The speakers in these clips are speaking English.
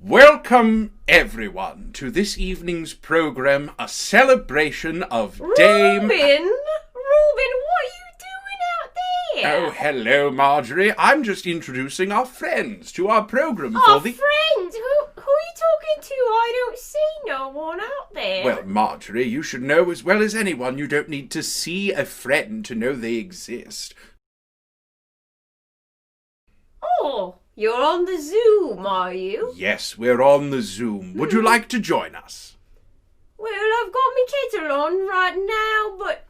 Welcome, everyone, to this evening's program, a celebration of Dame... Reuben, what are you doing out there? Oh, hello, Marjorie. I'm just introducing our friends to our program Our for the... friends? Who are you talking to? I don't see no one out there. Well, Marjorie, you should know as well as anyone you don't need to see a friend to know they exist. Oh, you're on the Zoom, are you? Yes, we're on the Zoom. Would you like to join us? Well, I've got my kettle on right now, but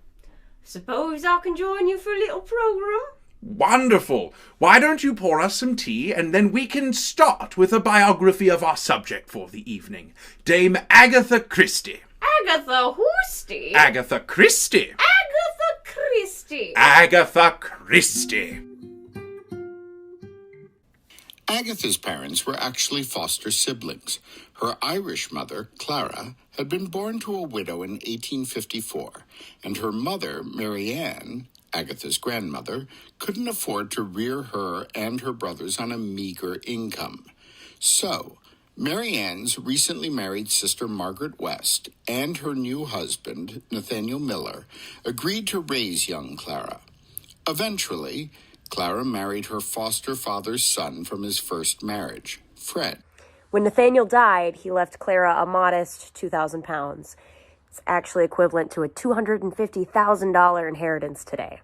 suppose I can join you for a little program. Wonderful. Why don't you pour us some tea, and then we can start with a biography of our subject for the evening, Dame Agatha Christie. Agatha Horsty? Agatha Christie. Agatha Christie. Agatha Christie. Agatha's parents were actually foster siblings. Her Irish mother, Clara, had been born to a widow in 1854, and her mother, Mary Ann, Agatha's grandmother, couldn't afford to rear her and her brothers on a meager income. So, Mary Ann's recently married sister Margaret West and her new husband, Nathaniel Miller, agreed to raise young Clara. Eventually, Clara married her foster father's son from his first marriage, Fred. When Nathaniel died, he left Clara a modest 2,000 pounds. It's actually equivalent to a $250,000 inheritance today.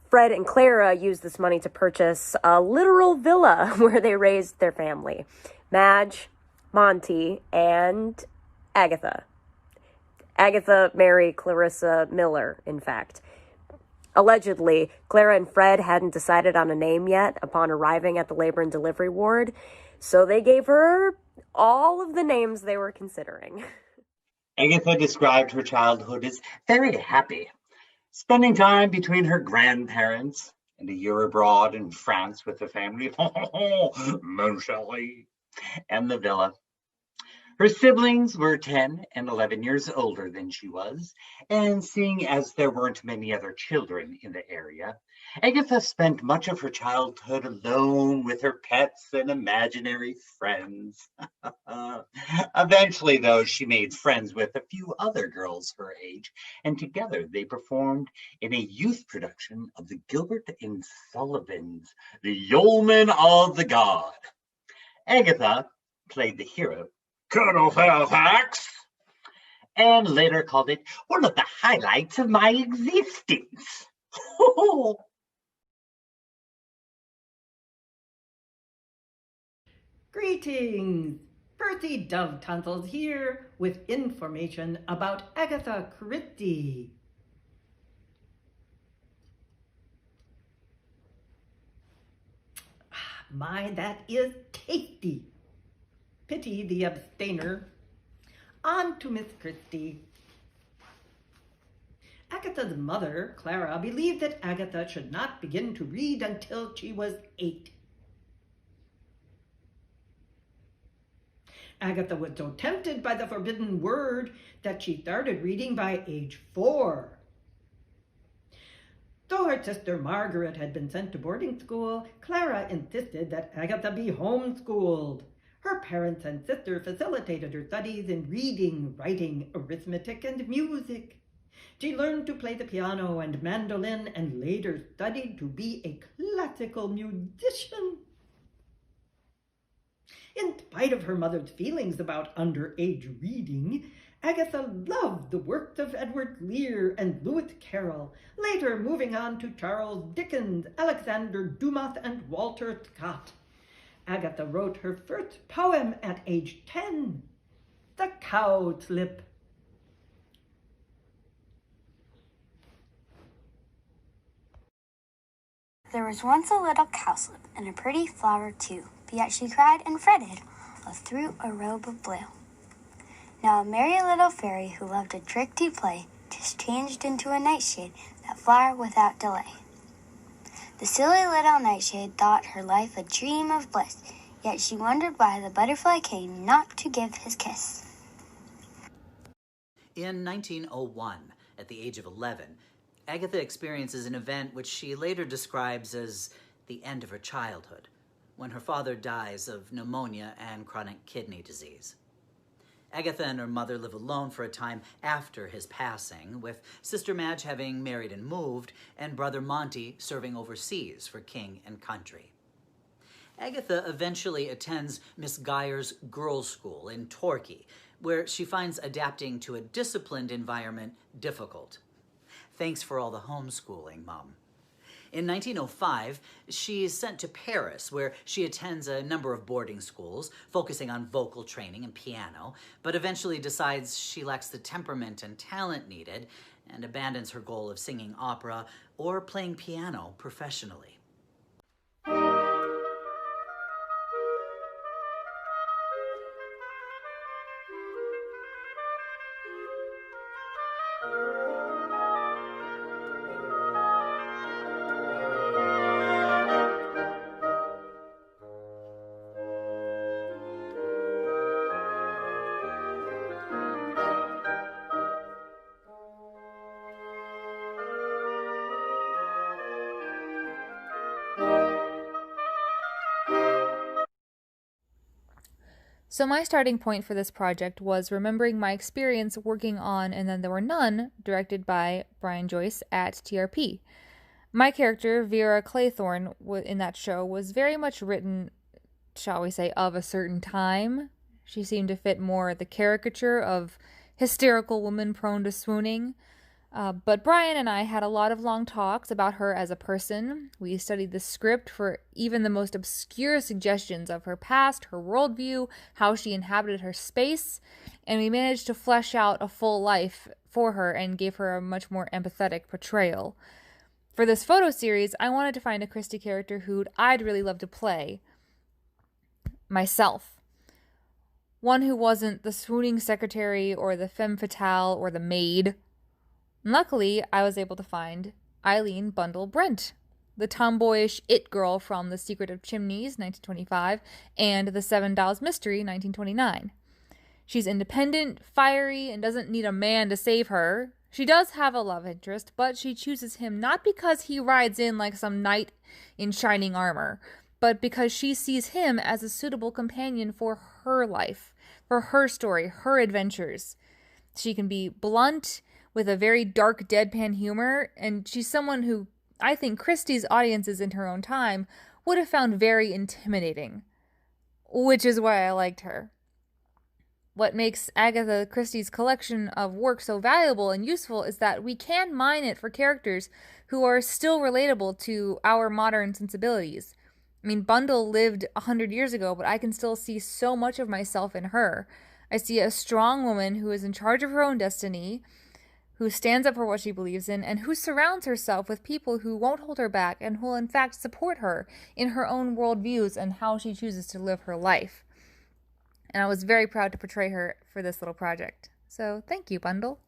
Fred and Clara used this money to purchase a literal villa where they raised their family. Madge, Monty, and Agatha. Agatha married Clarissa Miller, in fact. Allegedly, Clara and Fred hadn't decided on a name yet upon arriving at the labor and delivery ward, so they gave her all of the names they were considering. Agatha described her childhood as very happy, spending time between her grandparents and a year abroad in France with the family, Mon chéri, and the villa. Her siblings were 10 and 11 years older than she was, and seeing as there weren't many other children in the area, Agatha spent much of her childhood alone with her pets and imaginary friends. Eventually, though, she made friends with a few other girls her age, and together they performed in a youth production of the Gilbert and Sullivan's The Yeoman of the God. Agatha played the hero, Colonel Fairfax, and later called it one of the highlights of my existence. Greetings! Bertie Dove Tonsils here with information about Agatha Christie. My, that is tasty. Pity the abstainer. On to Miss Christie. Agatha's mother, Clara, believed that Agatha should not begin to read until she was 8. Agatha was so tempted by the forbidden word that she started reading by age 4. Though her sister Margaret had been sent to boarding school, Clara insisted that Agatha be homeschooled. Her parents and sister facilitated her studies in reading, writing, arithmetic, and music. She learned to play the piano and mandolin and later studied to be a classical musician. In spite of her mother's feelings about underage reading, Agatha loved the works of Edward Lear and Lewis Carroll, later moving on to Charles Dickens, Alexander Dumas, and Walter Scott. Agatha wrote her first poem at age 10, The Cowslip. There was once a little cowslip, and a pretty flower too, but yet she cried and fretted all through a robe of blue. Now a merry little fairy who loved a trick to play just changed into a nightshade, that flower without delay. The silly little nightshade thought her life a dream of bliss, yet she wondered why the butterfly came not to give his kiss. In 1901, at the age of 11, Agatha experiences an event which she later describes as the end of her childhood. when her father dies of pneumonia and chronic kidney disease. Agatha and her mother live alone for a time after his passing, with Sister Madge having married and moved, and Brother Monty serving overseas for king and country. Agatha eventually attends Miss Geyer's girls' school in Torquay, where she finds adapting to a disciplined environment difficult. Thanks for all the homeschooling, Mom. In 1905, she is sent to Paris, where she attends a number of boarding schools, focusing on vocal training and piano, but eventually decides she lacks the temperament and talent needed and abandons her goal of singing opera or playing piano professionally. So my starting point for this project was remembering my experience working on And Then There Were None, directed by Brian Joyce at TRP. My character, Vera Claythorne, in that show was very much written, shall we say, of a certain time. She seemed to fit more the caricature of hysterical woman prone to swooning. But Brian and I had a lot of long talks about her as a person. We studied the script for even the most obscure suggestions of her past, her worldview, how she inhabited her space, and we managed to flesh out a full life for her and gave her a much more empathetic portrayal. For this photo series, I wanted to find a Christie character who I'd really love to play myself. One who wasn't the swooning secretary or the femme fatale or the maid. Luckily, I was able to find Eileen Bundle Brent, the tomboyish it girl from The Secret of Chimneys, 1925, and The Seven Dials Mystery, 1929. She's independent, fiery, and doesn't need a man to save her. She does have a love interest, but she chooses him not because he rides in like some knight in shining armor, but because she sees him as a suitable companion for her life, for her story, her adventures. She can be blunt, with a very dark, deadpan humor, and she's someone who I think Christie's audiences in her own time would have found very intimidating, which is why I liked her. What makes Agatha Christie's collection of work so valuable and useful is that we can mine it for characters who are still relatable to our modern sensibilities. I mean, Bundle lived 100 years ago, but I can still see so much of myself in her. I see a strong woman who is in charge of her own destiny, who stands up for what she believes in, and who surrounds herself with people who won't hold her back and who will in fact support her in her own worldviews and how she chooses to live her life. And I was very proud to portray her for this little project. So thank you, Bundle.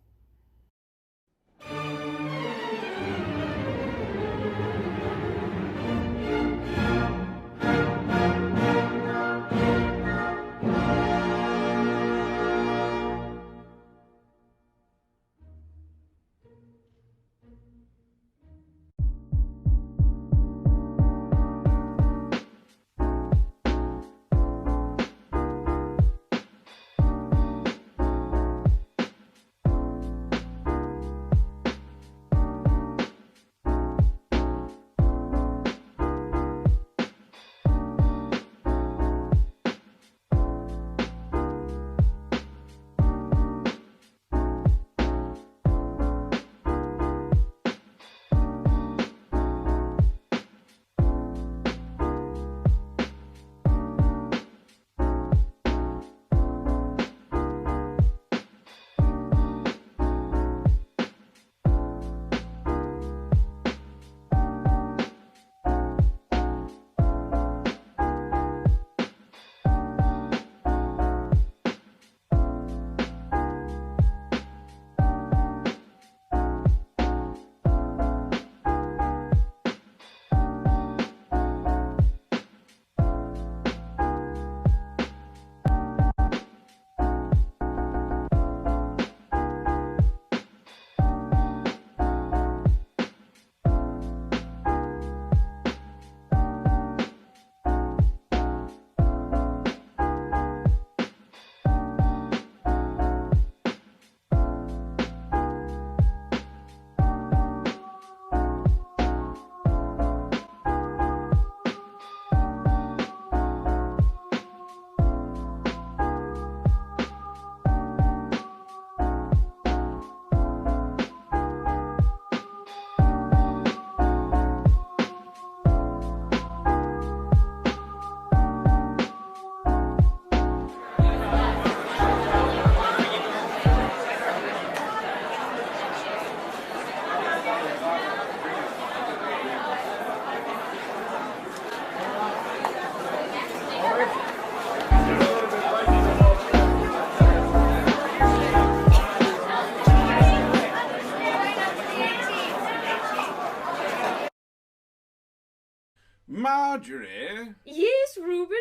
Marjorie, Yes, Reuben?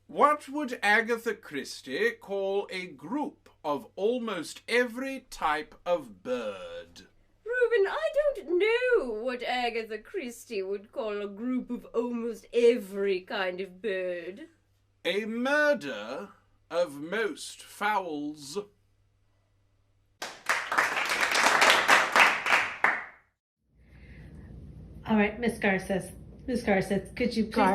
what would Agatha Christie call a group of almost every type of bird? Reuben, I don't know what Agatha Christie would call a group of almost every kind of bird. A murder of most fowls. All right, Miss Garces. Miss Garces, could you please tell...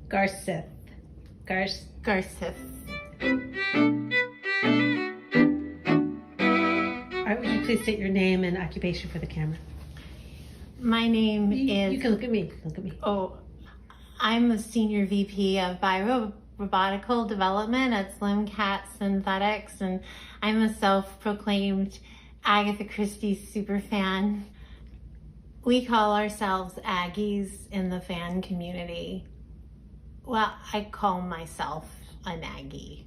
Garceth. Garceth. All right, would you please state your name and occupation for the camera? My name is... You can look at me. Look at me. Oh, I'm a senior VP of Robotical Development at Slim Cat Synthetics, and I'm a self-proclaimed Agatha Christie superfan. We call ourselves Aggies in the fan community. Well, I call myself an Aggie.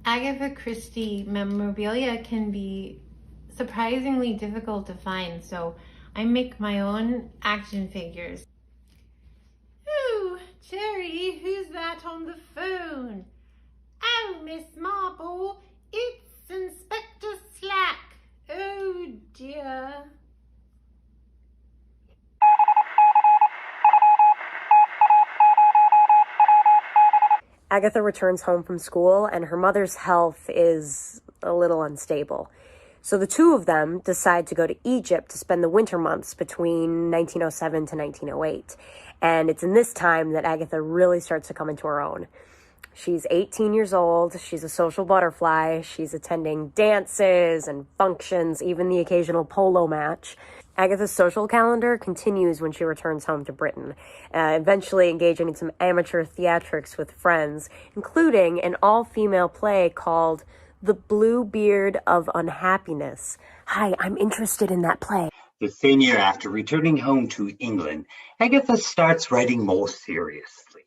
Agatha Christie memorabilia can be surprisingly difficult to find, so I make my own action figures. Ooh, Jerry, who's that on the phone? Oh, Miss Marple, it's Inspector Slack. Oh dear. Agatha returns home from school, and her mother's health is a little unstable. So the two of them decide to go to Egypt to spend the winter months between 1907 to 1908. And it's in this time that Agatha really starts to come into her own. She's 18 years old. She's a social butterfly. She's attending dances and functions, even the occasional polo match. Agatha's social calendar continues when she returns home to Britain, eventually engaging in some amateur theatrics with friends, including an all-female play called The Blue Beard of Unhappiness. Hi, I'm interested in that play. The same year after returning home to England, Agatha starts writing more seriously.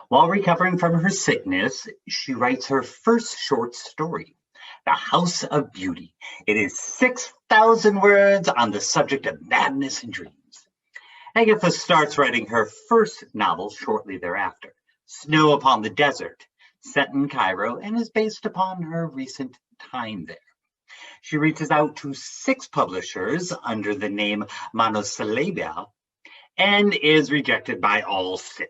While recovering from her sickness, she writes her first short story, The House of Beauty. It is 6,000 words on the subject of madness and dreams. Agatha starts writing her first novel shortly thereafter, Snow Upon the Desert, set in Cairo and is based upon her recent time there. She reaches out to 6 publishers under the name Monosyllabia and is rejected by all 6.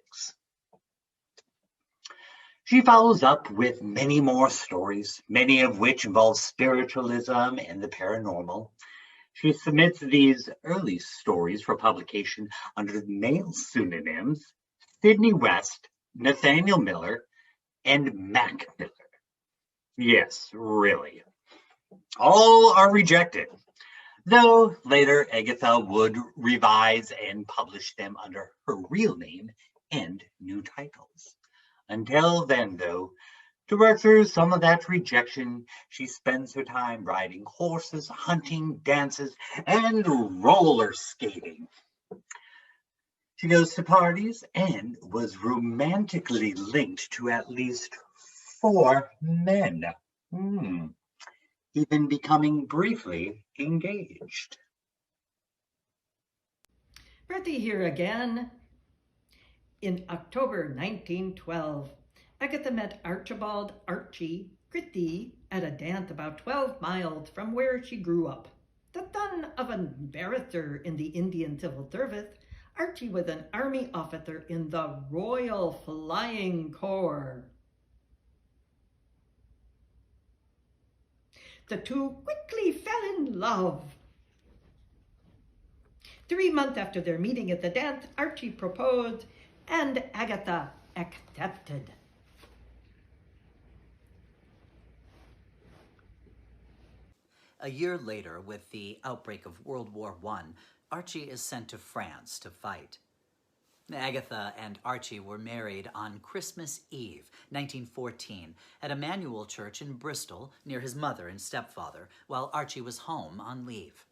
She follows up with many more stories, many of which involve spiritualism and the paranormal. She submits these early stories for publication under male pseudonyms Sidney West, Nathaniel Miller, and Mac Miller. Yes, really. All are rejected, though later Agatha would revise and publish them under her real name and new titles. Until then, though, to work through some of that rejection, she spends her time riding horses, hunting, dances, and roller skating. She goes to parties and was romantically linked to at least 4 men, even becoming briefly engaged. Bertie here again. In October 1912, Agatha met Archibald Archie Christie at a dance about 12 miles from where she grew up. The son of an barrister in the Indian Civil Service, Archie was an army officer in the Royal Flying Corps. The two quickly fell in love. 3 months after their meeting at the dance, Archie proposed, and Agatha accepted. A year later, with the outbreak of World War I, Archie is sent to France to fight. Agatha and Archie were married on Christmas Eve, 1914, at Emmanuel Church in Bristol, near his mother and stepfather, while Archie was home on leave.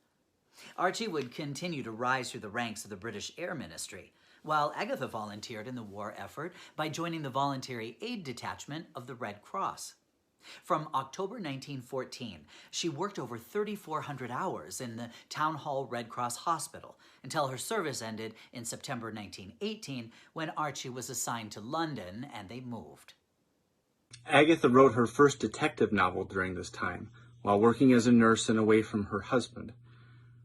Archie would continue to rise through the ranks of the British Air Ministry, while Agatha volunteered in the war effort by joining the Voluntary Aid Detachment of the Red Cross. From October 1914, she worked over 3,400 hours in the Town Hall Red Cross Hospital until her service ended in September 1918 when Archie was assigned to London and they moved. Agatha wrote her first detective novel during this time, while working as a nurse and away from her husband.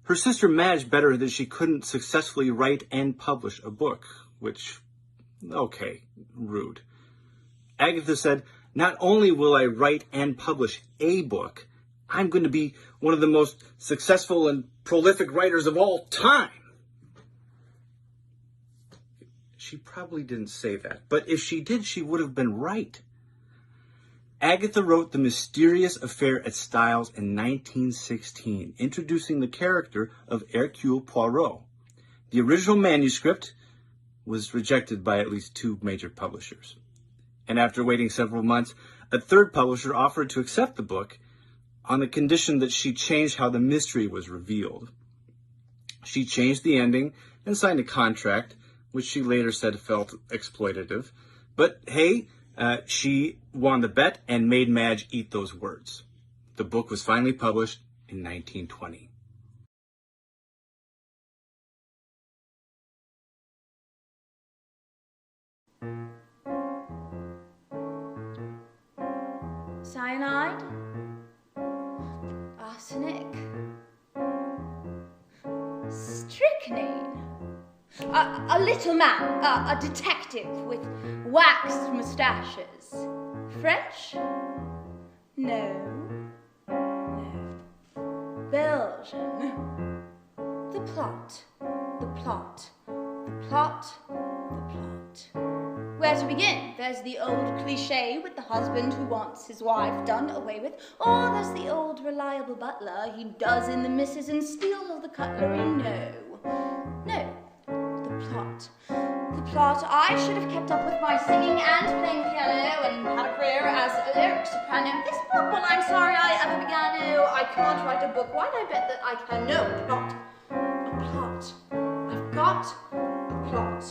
Her sister Madge bet her that she couldn't successfully write and publish a book, which, okay, rude. Agatha said, "Not only will I write and publish a book, I'm going to be one of the most successful and prolific writers of all time." She probably didn't say that, but if she did, she would have been right. Agatha wrote The Mysterious Affair at Styles in 1916, introducing the character of Hercule Poirot. The original manuscript was rejected by at least 2 major publishers. And after waiting several months, a 3rd publisher offered to accept the book on the condition that she changed how the mystery was revealed. She changed the ending and signed a contract, which she later said felt exploitative. But hey, she won the bet and made Madge eat those words. The book was finally published in 1920. Cyanide, arsenic, strychnine. A little man, a detective with waxed moustaches. French? No. Belgian. The plot. Where to begin? There's the old cliché with the husband who wants his wife done away with, or there's the old reliable butler, he does in the missus and steals all the cutlery. No. The plot. I should have kept up with my singing and playing piano and had a career as a lyric soprano. This book, well, I'm sorry I ever began. No, I can't write a book. Why'd I bet that I can? No, plot. I've got a plot.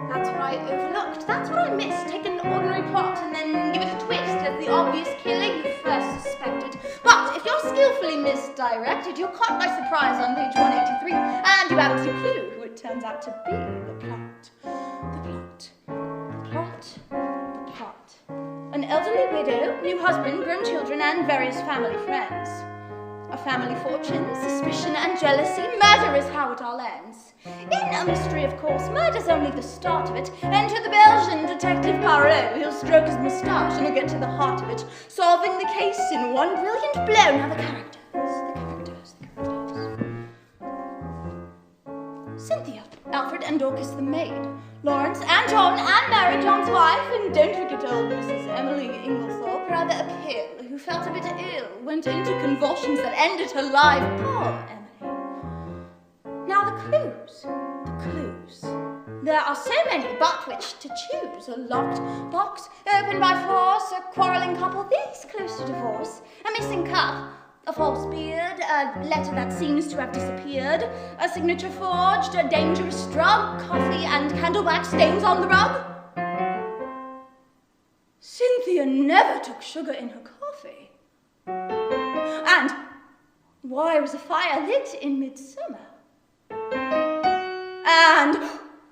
That's what I overlooked. That's what I missed. Take an ordinary plot and then give it a twist as the obvious killing you first suspected. But if you're skillfully misdirected, you're caught by surprise on page 183, and you haven't a clue who it turns out to be. The plot. An elderly widow, new husband, grown children, and various family friends. A family fortune, suspicion, and jealousy. Murder is how it all ends. In a mystery, of course, murder's only the start of it. Enter the Belgian detective Poirot. He'll stroke his moustache and he'll get to the heart of it, solving the case in one brilliant blow. Now the characters. Cynthia, Alfred and Dorcas the maid, Lawrence and John and Mary John's wife, and don't forget old Mrs. Emily Inglethorpe, rather a pill, who felt a bit ill, went into convulsions that ended her life. Poor Emily. Now the clues. There are so many, but which to choose? A locked box, opened by force, a quarrelling couple, these close to divorce, a missing cup, a false beard, a letter that seems to have disappeared, a signature forged, a dangerous drug, coffee and candle wax stains on the rug. Cynthia never took sugar in her coffee. And why was a fire lit in midsummer? And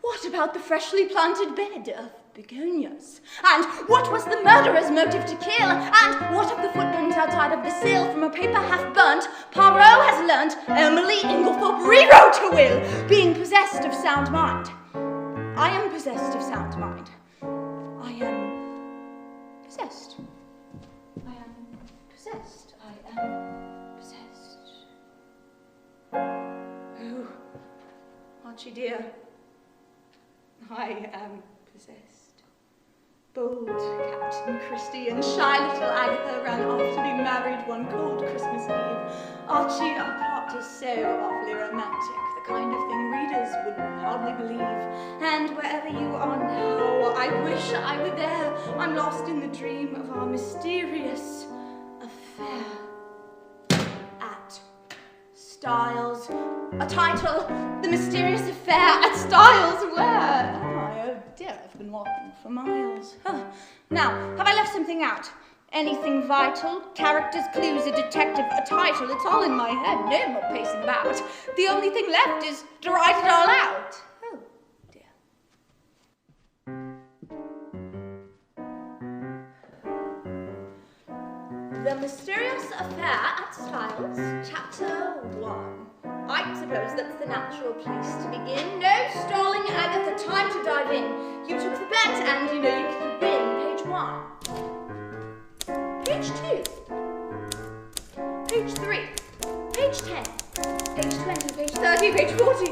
what about the freshly planted bed of begonias? And what was the murderer's motive to kill? And what of the footprints outside of the sill from a paper half burnt? Poirot has learnt Emily Inglethorpe rewrote her will, being possessed of sound mind. I am possessed of sound mind. I am possessed. Oh, Archie dear, I am possessed. Bold Captain Christie and shy little Agatha ran off to be married one cold Christmas Eve. Archie, our plot is so awfully romantic, the kind of thing readers would hardly believe. And wherever you are now, I wish I were there. I'm lost in the dream of our mysterious affair. At Styles. A title, The Mysterious Affair at Styles. Where am I? Oh dear, I've been walking for miles. Now, have I left something out? Anything vital, characters, clues, a detective, a title, it's all in my head. No more pacing about. The only thing left is to write it all out. Oh, dear. The Mysterious Affair at Styles, Chapter 1. I suppose that's the natural place to begin. No stalling, Agatha, time to dive in. You took the bet and you know you can win. Page 1. Page 2. Page 3. Page 10. Page 20. Page 30. Page 40.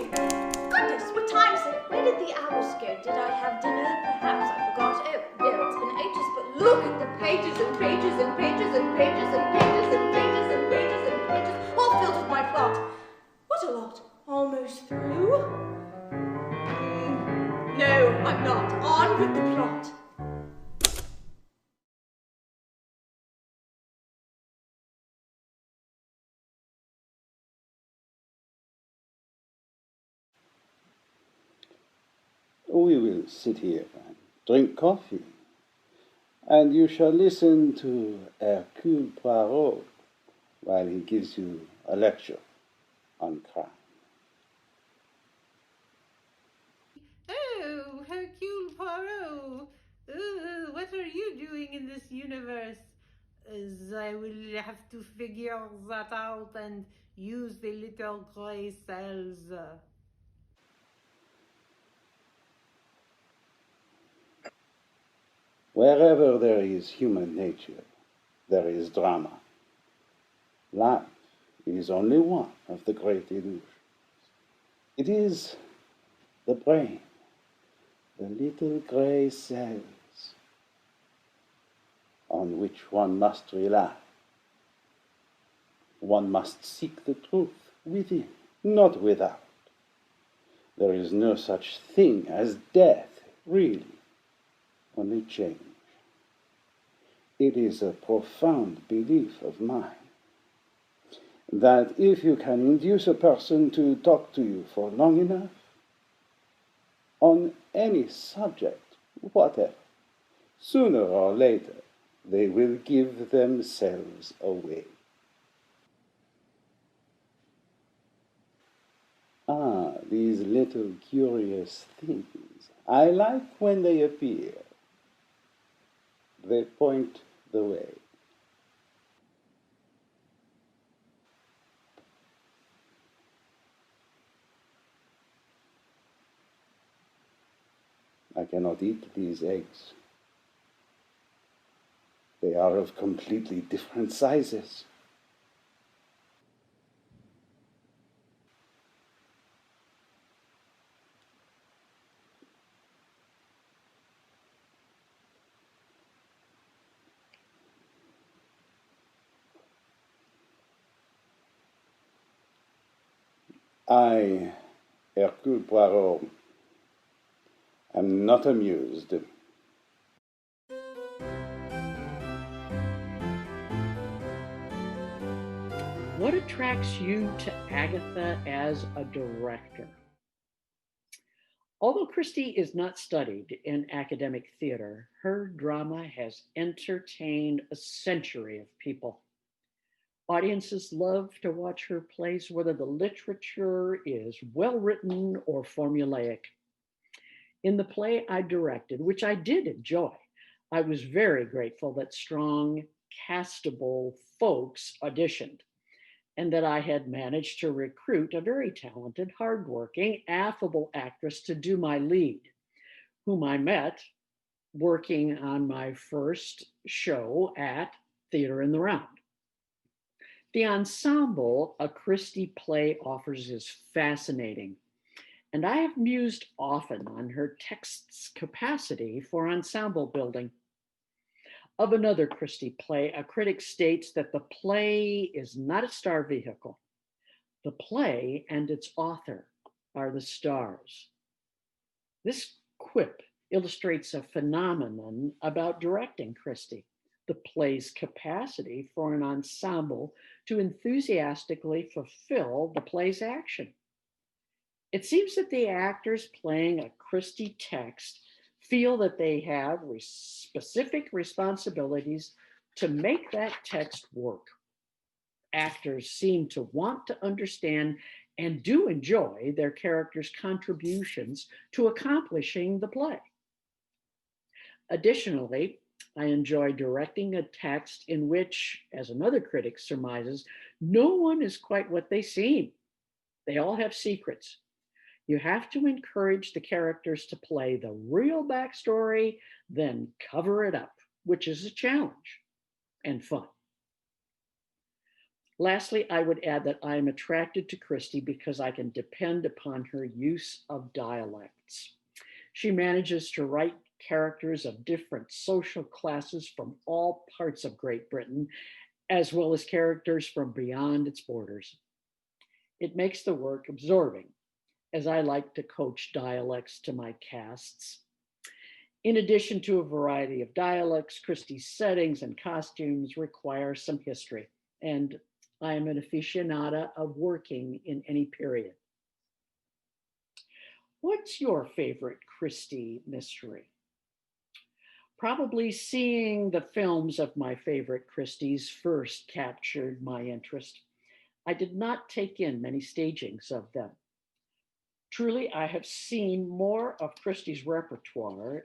Goodness, what time is it? Where did the hours go? Did I have dinner? Perhaps I forgot. Oh, dear, it's been ages, but look at the pages and pages and pages and pages and pages and pages and pages and pages, all filled with my plot. What a lot. Almost through? No, I'm not. On with the plot. We will sit here and drink coffee, and you shall listen to Hercule Poirot while he gives you a lecture on crime. Oh, Hercule Poirot. What are you doing in this universe? As I will have to figure that out and use the little gray cells. Wherever there is human nature, there is drama. Life is only one of the great illusions. It is the brain, the little gray cells on which one must rely. One must seek the truth within, not without. There is no such thing as death, really, only change. It is a profound belief of mine that if you can induce a person to talk to you for long enough, on any subject whatever, sooner or later they will give themselves away. Ah, these little curious things. I like when they appear. They point the way. I cannot eat these eggs. They are of completely different sizes. I, Hercule Poirot, am not amused. What attracts you to Agatha as a director? Although Christie is not studied in academic theater, her drama has entertained a century of people. Audiences love to watch her plays, whether the literature is well written or formulaic. In the play I directed, which I did enjoy, I was very grateful that strong, castable folks auditioned, and that I had managed to recruit a very talented, hardworking, affable actress to do my lead, whom I met working on my first show at Theater in the Round. The ensemble a Christie play offers is fascinating, and I have mused often on her text's capacity for ensemble building. Of another Christie play, a critic states that the play is not a star vehicle. The play and its author are the stars. This quip illustrates a phenomenon about directing Christie, the play's capacity for an ensemble to enthusiastically fulfill the play's action. It seems that the actors playing a Christie text feel that they have specific responsibilities To make that text work, actors seem to want to understand and do enjoy their characters' contributions to accomplishing the play. Additionally, I enjoy directing a text in which, as another critic surmises, no one is quite what they seem. They all have secrets. You have to encourage the characters to play the real backstory, then cover it up, which is a challenge and fun. Lastly, I would add that I am attracted to Christie because I can depend upon her use of dialects. She manages to write characters of different social classes from all parts of Great Britain, as well as characters from beyond its borders. It makes the work absorbing, as I like to coach dialects to my casts. In addition to a variety of dialects, Christie's settings and costumes require some history, and I am an aficionada of working in any period. What's your favorite Christie mystery? Probably seeing the films of my favorite Christies first captured my interest. I did not take in many stagings of them. Truly, I have seen more of Christie's repertoire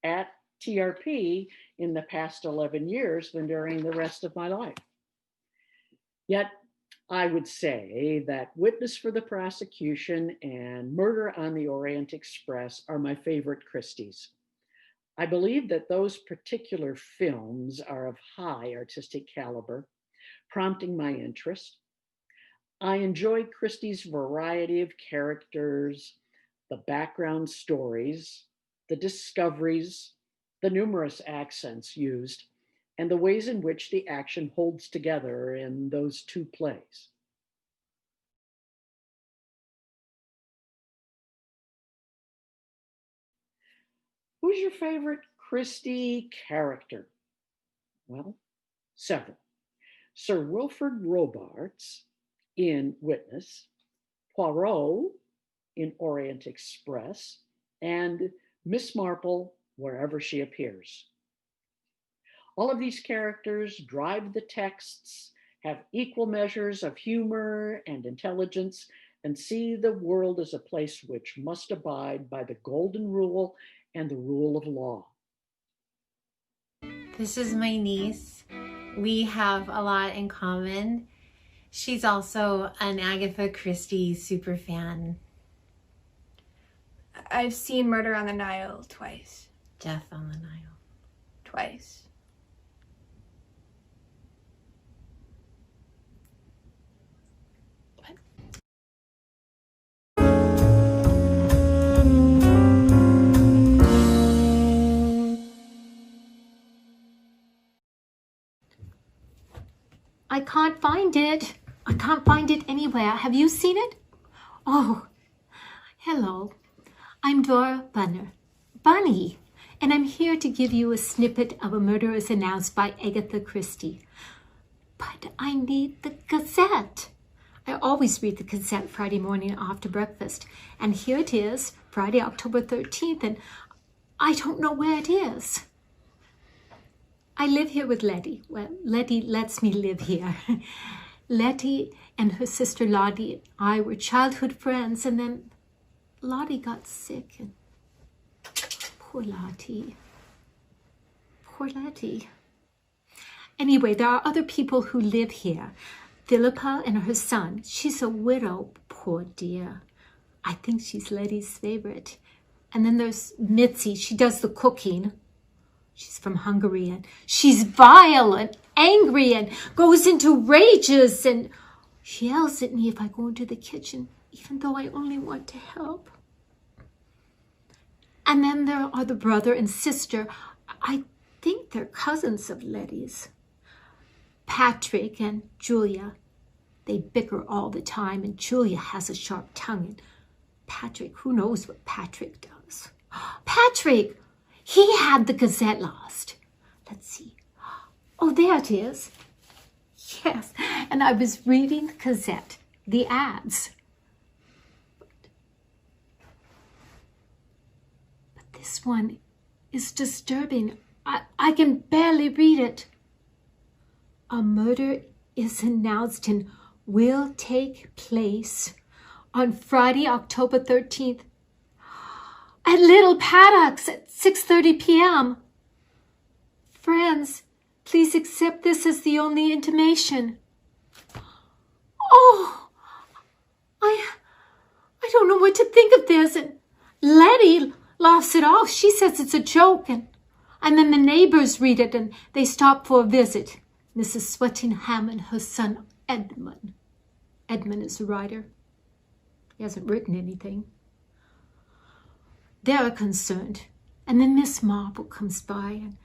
at TRP in the past 11 years than during the rest of my life. Yet, I would say that Witness for the Prosecution and Murder on the Orient Express are my favorite Christies. I believe that those particular films are of high artistic caliber, prompting my interest. I enjoy Christie's variety of characters, the background stories, the discoveries, the numerous accents used, and the ways in which the action holds together in those two plays. Who's your favorite Christie character? Well, several. Sir Wilfrid Robarts in Witness, Poirot in Orient Express, and Miss Marple wherever she appears. All of these characters drive the texts, have equal measures of humor and intelligence, and see the world as a place which must abide by the golden rule and the rule of law. This is my niece. We have a lot in common. She's also an Agatha Christie super fan. I've seen Murder on the Nile twice. Death on the Nile. Twice. I can't find it. I can't find it anywhere. Have you seen it? Oh, hello. I'm Dora Bunny, and I'm here to give you a snippet of A Murder is Announced by Agatha Christie. But I need the Gazette. I always read the Gazette Friday morning after breakfast, and here it is, Friday, October 13th, and I don't know where it is. I live here with Letty. Well, Letty lets me live here. Letty and her sister Lottie and I were childhood friends, and then Lottie got sick, and poor Lottie. Poor Letty. Anyway, there are other people who live here. Philippa and her son. She's a widow, poor dear. I think she's Letty's favorite. And then there's Mitzi. She does the cooking. She's from Hungary, and she's vile and angry and goes into rages, and she yells at me if I go into the kitchen, even though I only want to help. And then there are the brother and sister. I think they're cousins of Letty's. Patrick and Julia. They bicker all the time, and Julia has a sharp tongue, and Patrick, who knows what Patrick does? Patrick! He had the Gazette last. Let's see. Oh, there it is. Yes, and I was reading the Gazette, the ads. But this one is disturbing. I can barely read it. A murder is announced and will take place on Friday, October 13th at Little Paddocks at 6:30 p.m. Friends, please accept this as the only intimation. Oh, I don't know what to think of this. And Letty laughs it off. She says it's a joke. And then the neighbors read it and they stop for a visit. Mrs. Swettingham and her son Edmund. Edmund is the writer. He hasn't written anything. They're concerned. And then Miss Marple comes by and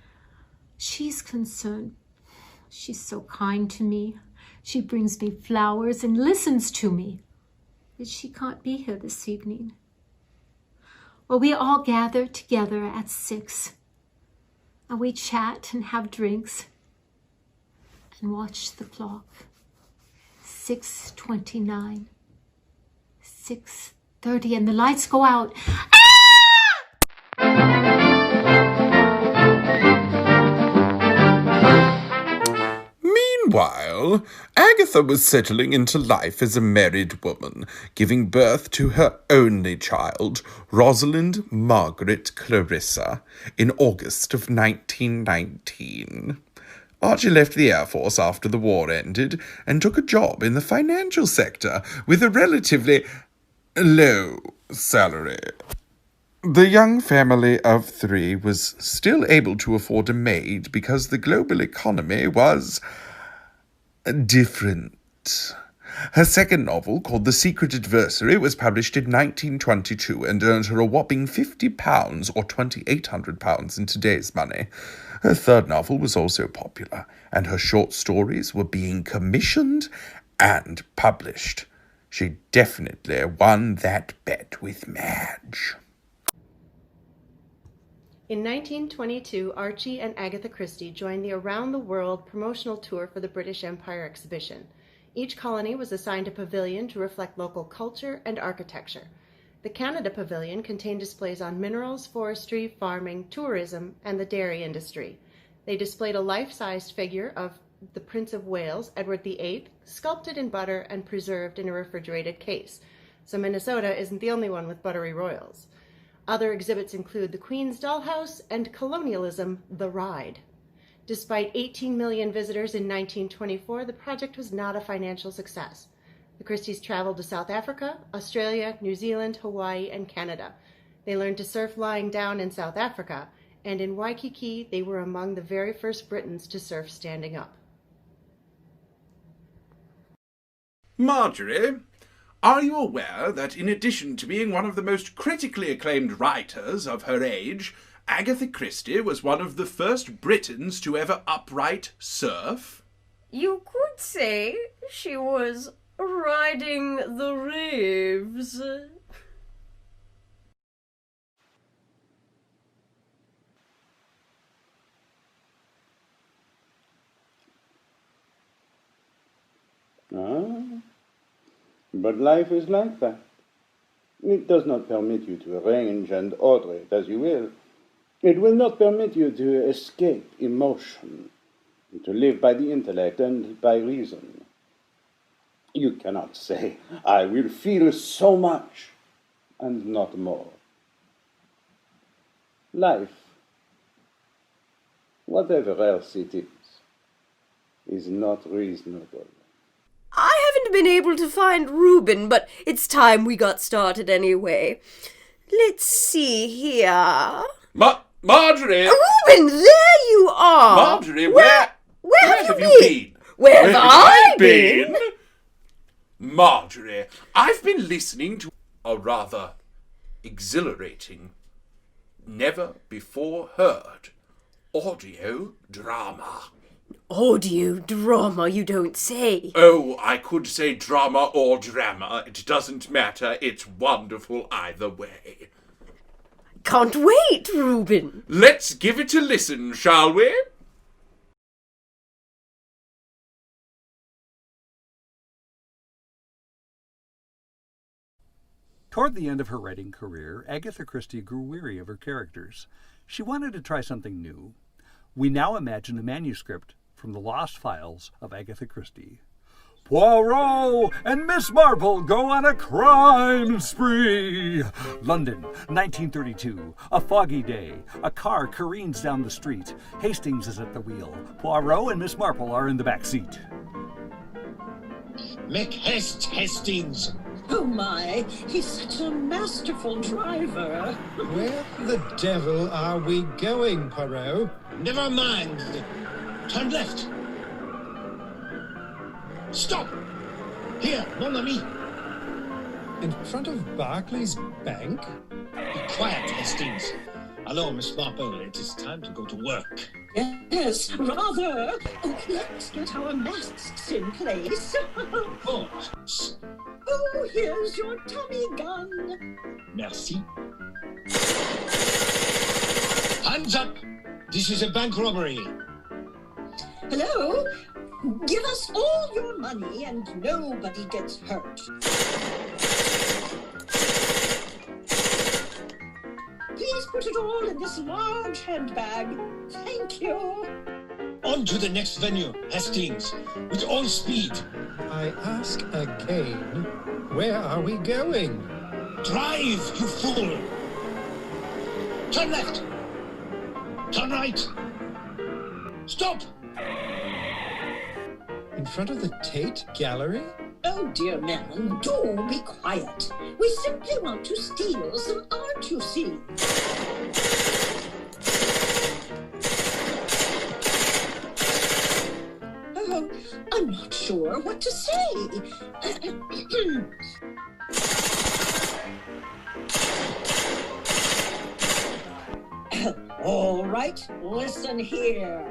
she's concerned. She's so kind to me. She brings me flowers and listens to me. But she can't be here this evening. Well, we all gather together at 6. And we chat and have drinks. And watch the clock. 6:29. 6:30 and the lights go out. Meanwhile, Agatha was settling into life as a married woman, giving birth to her only child, Rosalind Margaret Clarissa, in August of 1919. Archie left the Air Force after the war ended and took a job in the financial sector with a relatively low salary. The young family of 3 was still able to afford a maid because the global economy was different. Her second novel, called The Secret Adversary, was published in 1922 and earned her a whopping £50 or £2,800 in today's money. Her third novel was also popular, and her short stories were being commissioned and published. She definitely won that bet with Madge. In 1922, Archie and Agatha Christie joined the Around the World promotional tour for the British Empire exhibition. Each colony was assigned a pavilion to reflect local culture and architecture. The Canada Pavilion contained displays on minerals, forestry, farming, tourism, and the dairy industry. They displayed a life-sized figure of the Prince of Wales, Edward VIII, sculpted in butter and preserved in a refrigerated case. So Minnesota isn't the only one with buttery royals. Other exhibits include the Queen's Dollhouse and Colonialism, The Ride. Despite 18 million visitors in 1924, the project was not a financial success. The Christies traveled to South Africa, Australia, New Zealand, Hawaii, and Canada. They learned to surf lying down in South Africa, and in Waikiki, they were among the very first Britons to surf standing up. Marjorie, are you aware that in addition to being one of the most critically acclaimed writers of her age, Agatha Christie was one of the first Britons to ever upright surf? You could say she was riding the waves. But life is like that. It does not permit you to arrange and order it as you will. It will not permit you to escape emotion, to live by the intellect and by reason. You cannot say, I will feel so much, and not more. Life, whatever else it is not reasonable. I haven't been able to find Reuben, but it's time we got started anyway. Let's see here. Marjorie! Reuben, there you are! Marjorie, where have you been? Where have I been? Marjorie, I've been listening to a rather exhilarating, never-before-heard audio drama. Audio drama, you don't say. Oh, I could say drama or drama. It doesn't matter. It's wonderful either way. Can't wait, Reuben. Let's give it a listen, shall we? Toward the end of her writing career, Agatha Christie grew weary of her characters. She wanted to try something new. We now imagine a manuscript from the Lost Files of Agatha Christie. Poirot and Miss Marple go on a crime spree. London, 1932. A foggy day. A car careens down the street. Hastings is at the wheel. Poirot and Miss Marple are in the back seat. Make haste, Hastings. Oh my, he's such a masterful driver. Where the devil are we going, Poirot? Never mind. Turn left. Stop! Here, mon ami. In front of Barclays Bank? Be quiet, Hastings. Hello, Miss Marple. It is time to go to work. Yes, rather. Oh, let's get our masks in place. Oh, here's your Tommy gun. Merci. Hands up! This is a bank robbery. Hello? Give us all your money and nobody gets hurt. Please put it all in this large handbag. Thank you. On to the next venue, Hastings, with all speed. I ask again, where are we going? Drive, you fool! Turn left! Turn right! Stop! In front of the Tate Gallery? Oh, dear man, do be quiet. We simply want to steal some art, you see. Oh, I'm not sure what to say. All right, listen here.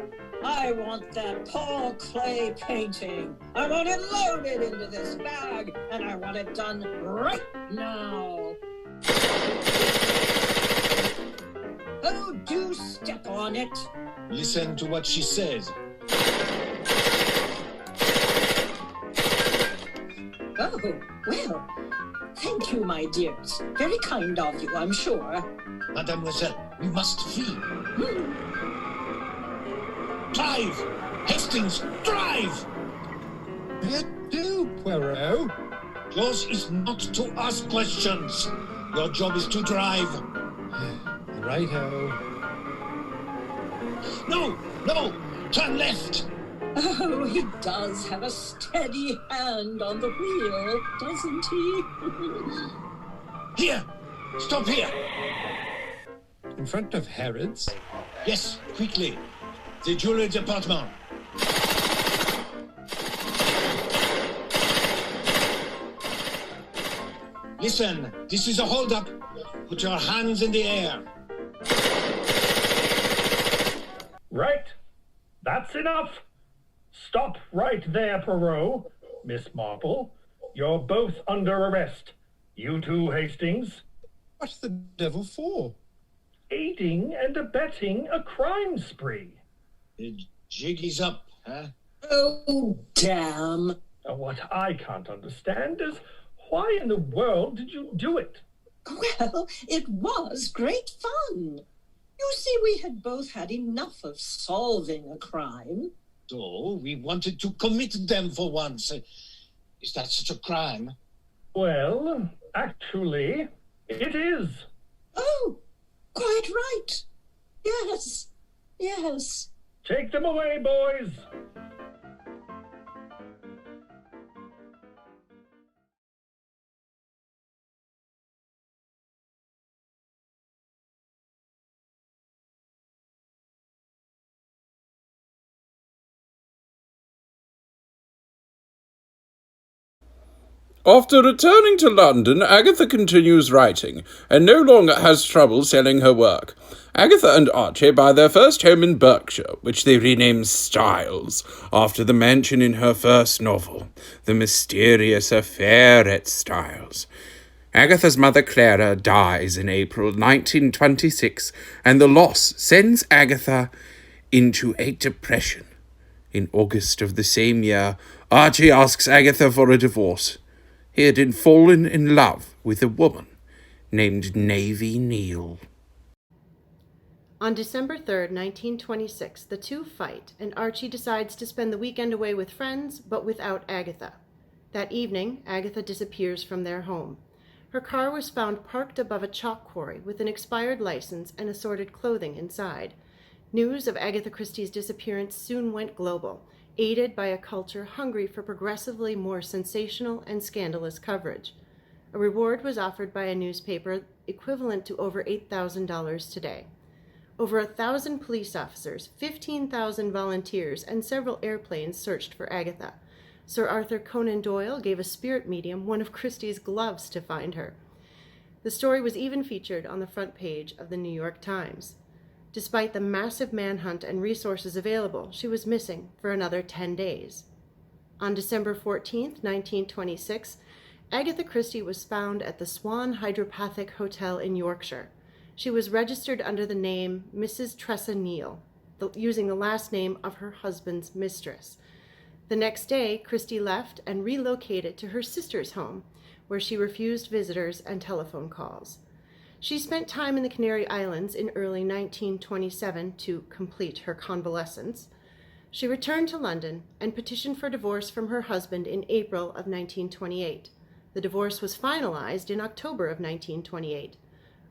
I want that Paul Klee painting. I want it loaded into this bag, and I want it done right now. Oh, do step on it. Listen to what she says. Oh, well, thank you, my dears. Very kind of you, I'm sure. Mademoiselle, we must flee. Drive! Hastings, drive! Where to, Poirot? Yours is not to ask questions. Your job is to drive. Righto. No! Turn left! Oh, he does have a steady hand on the wheel, doesn't he? Here! Stop here! In front of Harrods? Yes, quickly. The jewelry department. Listen, this is a hold-up. Put your hands in the air. Right. That's enough. Stop right there, Poirot. Miss Marple, you're both under arrest. You too, Hastings. What the devil for? Aiding and abetting a crime spree. The jig is up, huh? Oh, damn. What I can't understand is why in the world did you do it? Well, it was great fun. You see, we had both had enough of solving a crime. So we wanted to commit them for once. Is that such a crime? Well, actually, it is. Oh, quite right. Yes. Take them away, boys. After returning to London, Agatha continues writing, and no longer has trouble selling her work. Agatha and Archie buy their first home in Berkshire, which they rename Styles, after the mansion in her first novel, The Mysterious Affair at Styles. Agatha's mother Clara dies in April 1926, and the loss sends Agatha into a depression. In August of the same year, Archie asks Agatha for a divorce. He had fallen in love with a woman named Navy Neal. On December 3rd, 1926, the two fight, and Archie decides to spend the weekend away with friends, but without Agatha. That evening, Agatha disappears from their home. Her car was found parked above a chalk quarry with an expired license and assorted clothing inside. News of Agatha Christie's disappearance soon went global, aided by a culture hungry for progressively more sensational and scandalous coverage. A reward was offered by a newspaper equivalent to over $8,000 today. Over 1,000 police officers, 15,000 volunteers, and several airplanes searched for Agatha. Sir Arthur Conan Doyle gave a spirit medium one of Christie's gloves to find her. The story was even featured on the front page of the New York Times. Despite the massive manhunt and resources available, she was missing for another 10 days. On December 14, 1926, Agatha Christie was found at the Swan Hydropathic Hotel in Yorkshire. She was registered under the name Mrs. Tressa Neal, using the last name of her husband's mistress. The next day, Christie left and relocated to her sister's home, where she refused visitors and telephone calls. She spent time in the Canary Islands in early 1927 to complete her convalescence. She returned to London and petitioned for divorce from her husband in April of 1928. The divorce was finalized in October of 1928.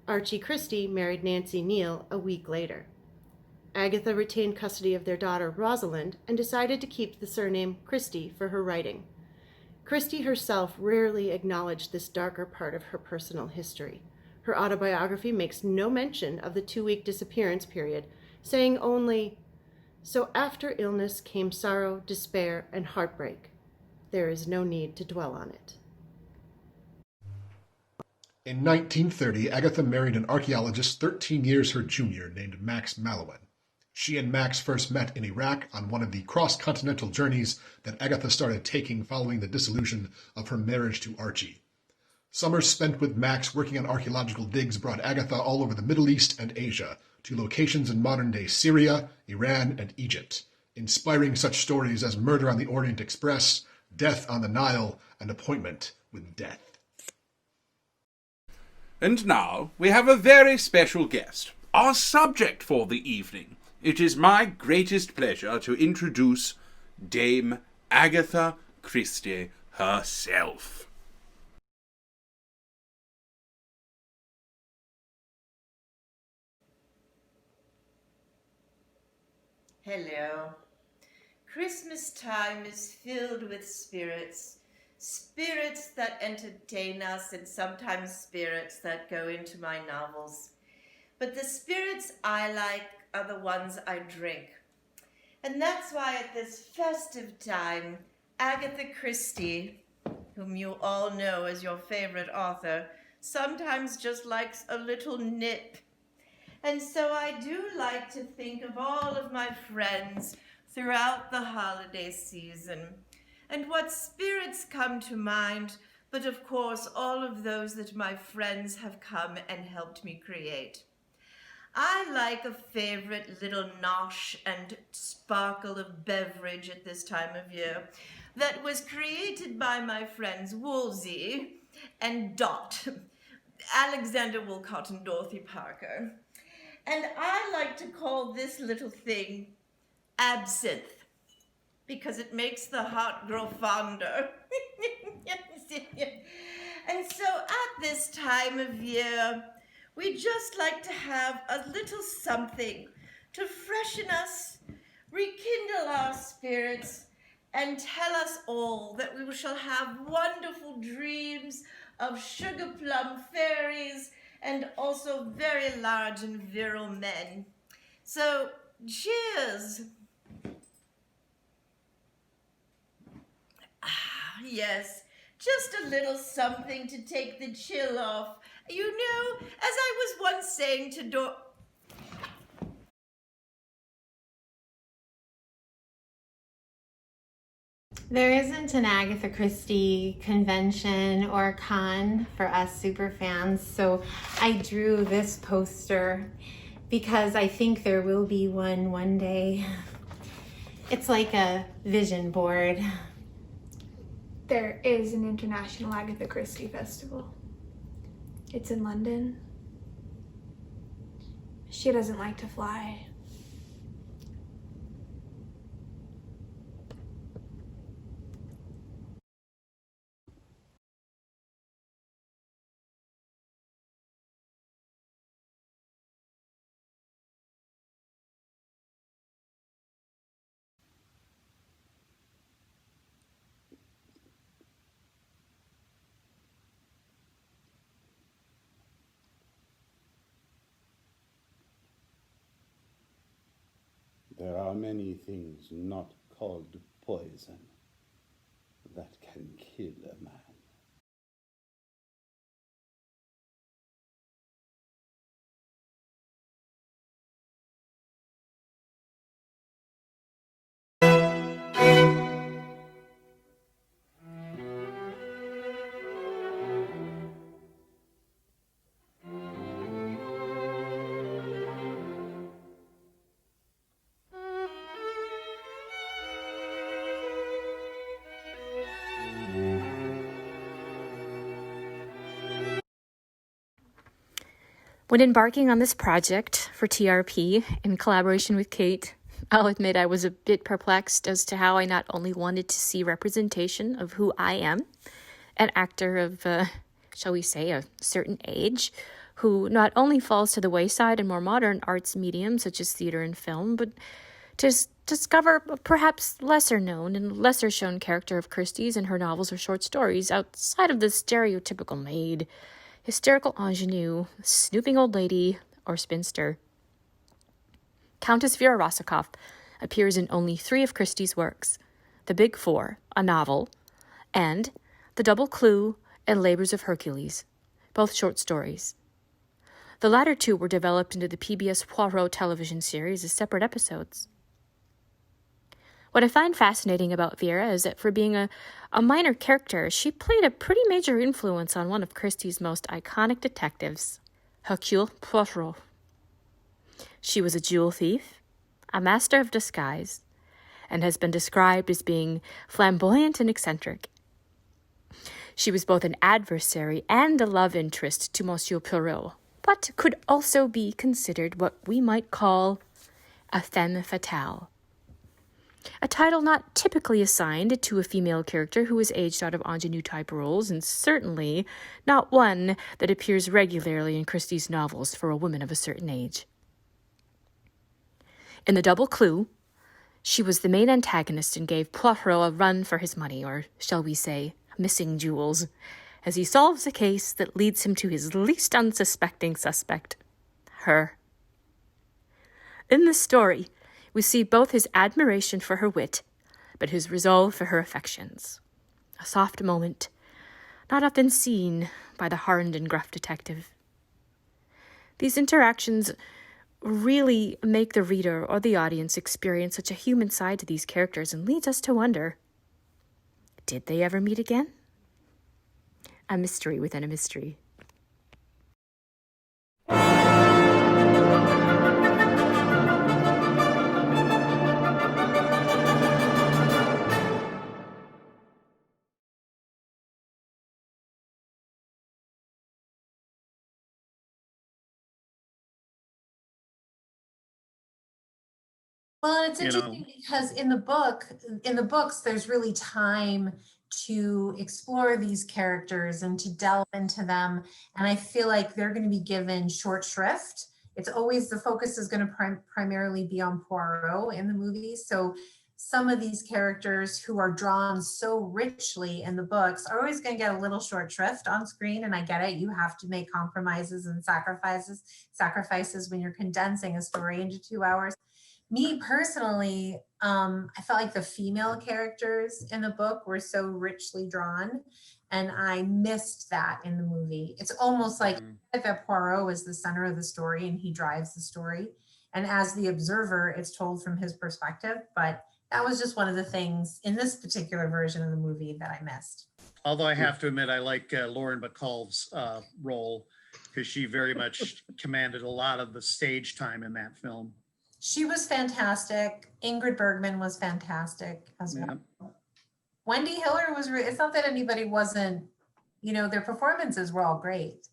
Archie Christie married Nancy Neal a week later. Agatha retained custody of their daughter Rosalind and decided to keep the surname Christie for her writing. Christie herself rarely acknowledged this darker part of her personal history. Her autobiography makes no mention of the 2-week disappearance period, saying only, "So after illness came sorrow, despair, and heartbreak. There is no need to dwell on it." In 1930, Agatha married an archaeologist 13 years her junior named Max Mallowan. She and Max first met in Iraq on one of the cross-continental journeys that Agatha started taking following the dissolution of her marriage to Archie. Summers spent with Max working on archaeological digs brought Agatha all over the Middle East and Asia, to locations in modern-day Syria, Iran, and Egypt, inspiring such stories as Murder on the Orient Express, Death on the Nile, and Appointment with Death. And now we have a very special guest, our subject for the evening. It is my greatest pleasure to introduce Dame Agatha Christie herself. Hello. Christmas time is filled with spirits. Spirits that entertain us and sometimes spirits that go into my novels. But the spirits I like are the ones I drink. And that's why at this festive time, Agatha Christie, whom you all know as your favorite author, sometimes just likes a little nip. And so I do like to think of all of my friends throughout the holiday season. And what spirits come to mind, but of course all of those that my friends have come and helped me create. I like a favorite little nosh and sparkle of beverage at this time of year that was created by my friends Woolsey and Dot, Alexander Woolcott and Dorothy Parker. And I like to call this little thing absinthe, because it makes the heart grow fonder. And so at this time of year, we just like to have a little something to freshen us, rekindle our spirits, and tell us all that we shall have wonderful dreams of sugar plum fairies and also very large and virile men. So, cheers! Yes, just a little something to take the chill off. You know, as I was once saying to There isn't an Agatha Christie convention or con for us super fans, so I drew this poster because I think there will be one day. It's like a vision board. There is an International Agatha Christie Festival. It's in London. She doesn't like to fly. There are many things not called poison that can kill a man. When embarking on this project for TRP in collaboration with Kate, I'll admit I was a bit perplexed as to how I not only wanted to see representation of who I am, an actor of, shall we say, a certain age, who not only falls to the wayside in more modern arts mediums such as theater and film, but to discover a perhaps lesser known and lesser shown character of Christie's in her novels or short stories outside of the stereotypical maid, hysterical ingenue, snooping old lady, or spinster. Countess Vera Rossakoff appears in only 3 of Christie's works: The Big Four, a novel, and The Double Clue and Labors of Hercules, both short stories. The latter 2 were developed into the PBS Poirot television series as separate episodes. What I find fascinating about Vera is that for being a minor character, she played a pretty major influence on one of Christie's most iconic detectives, Hercule Poirot. She was a jewel thief, a master of disguise, and has been described as being flamboyant and eccentric. She was both an adversary and a love interest to Monsieur Poirot, but could also be considered what we might call a femme fatale. A title not typically assigned to a female character who is aged out of ingenue-type roles, and certainly not one that appears regularly in Christie's novels for a woman of a certain age. In The Double Clue, she was the main antagonist and gave Poirot a run for his money, or shall we say, missing jewels, as he solves a case that leads him to his least unsuspecting suspect, her. In this story, we see both his admiration for her wit, but his resolve for her affections. A soft moment, not often seen by the hardened and gruff detective. These interactions really make the reader or the audience experience such a human side to these characters and leads us to wonder, did they ever meet again? A mystery within a mystery. Well, it's interesting because in the books, there's really time to explore these characters and to delve into them. And I feel like they're going to be given short shrift. It's always the focus is going to primarily be on Poirot in the movies. So some of these characters who are drawn so richly in the books are always going to get a little short shrift on screen. And I get it. You have to make compromises and sacrifices when you're condensing a story into 2 hours. Me personally, I felt like the female characters in the book were so richly drawn, and I missed that in the movie. It's almost like that Poirot is the center of the story and he drives the story. And as the observer, it's told from his perspective. But that was just one of the things in this particular version of the movie that I missed. Although I have to admit, I like Lauren Bacall's role, because she very much commanded a lot of the stage time in that film. She was fantastic. Ingrid Bergman was fantastic as well. Wendy Hiller was, it's not that anybody wasn't, their performances were all great.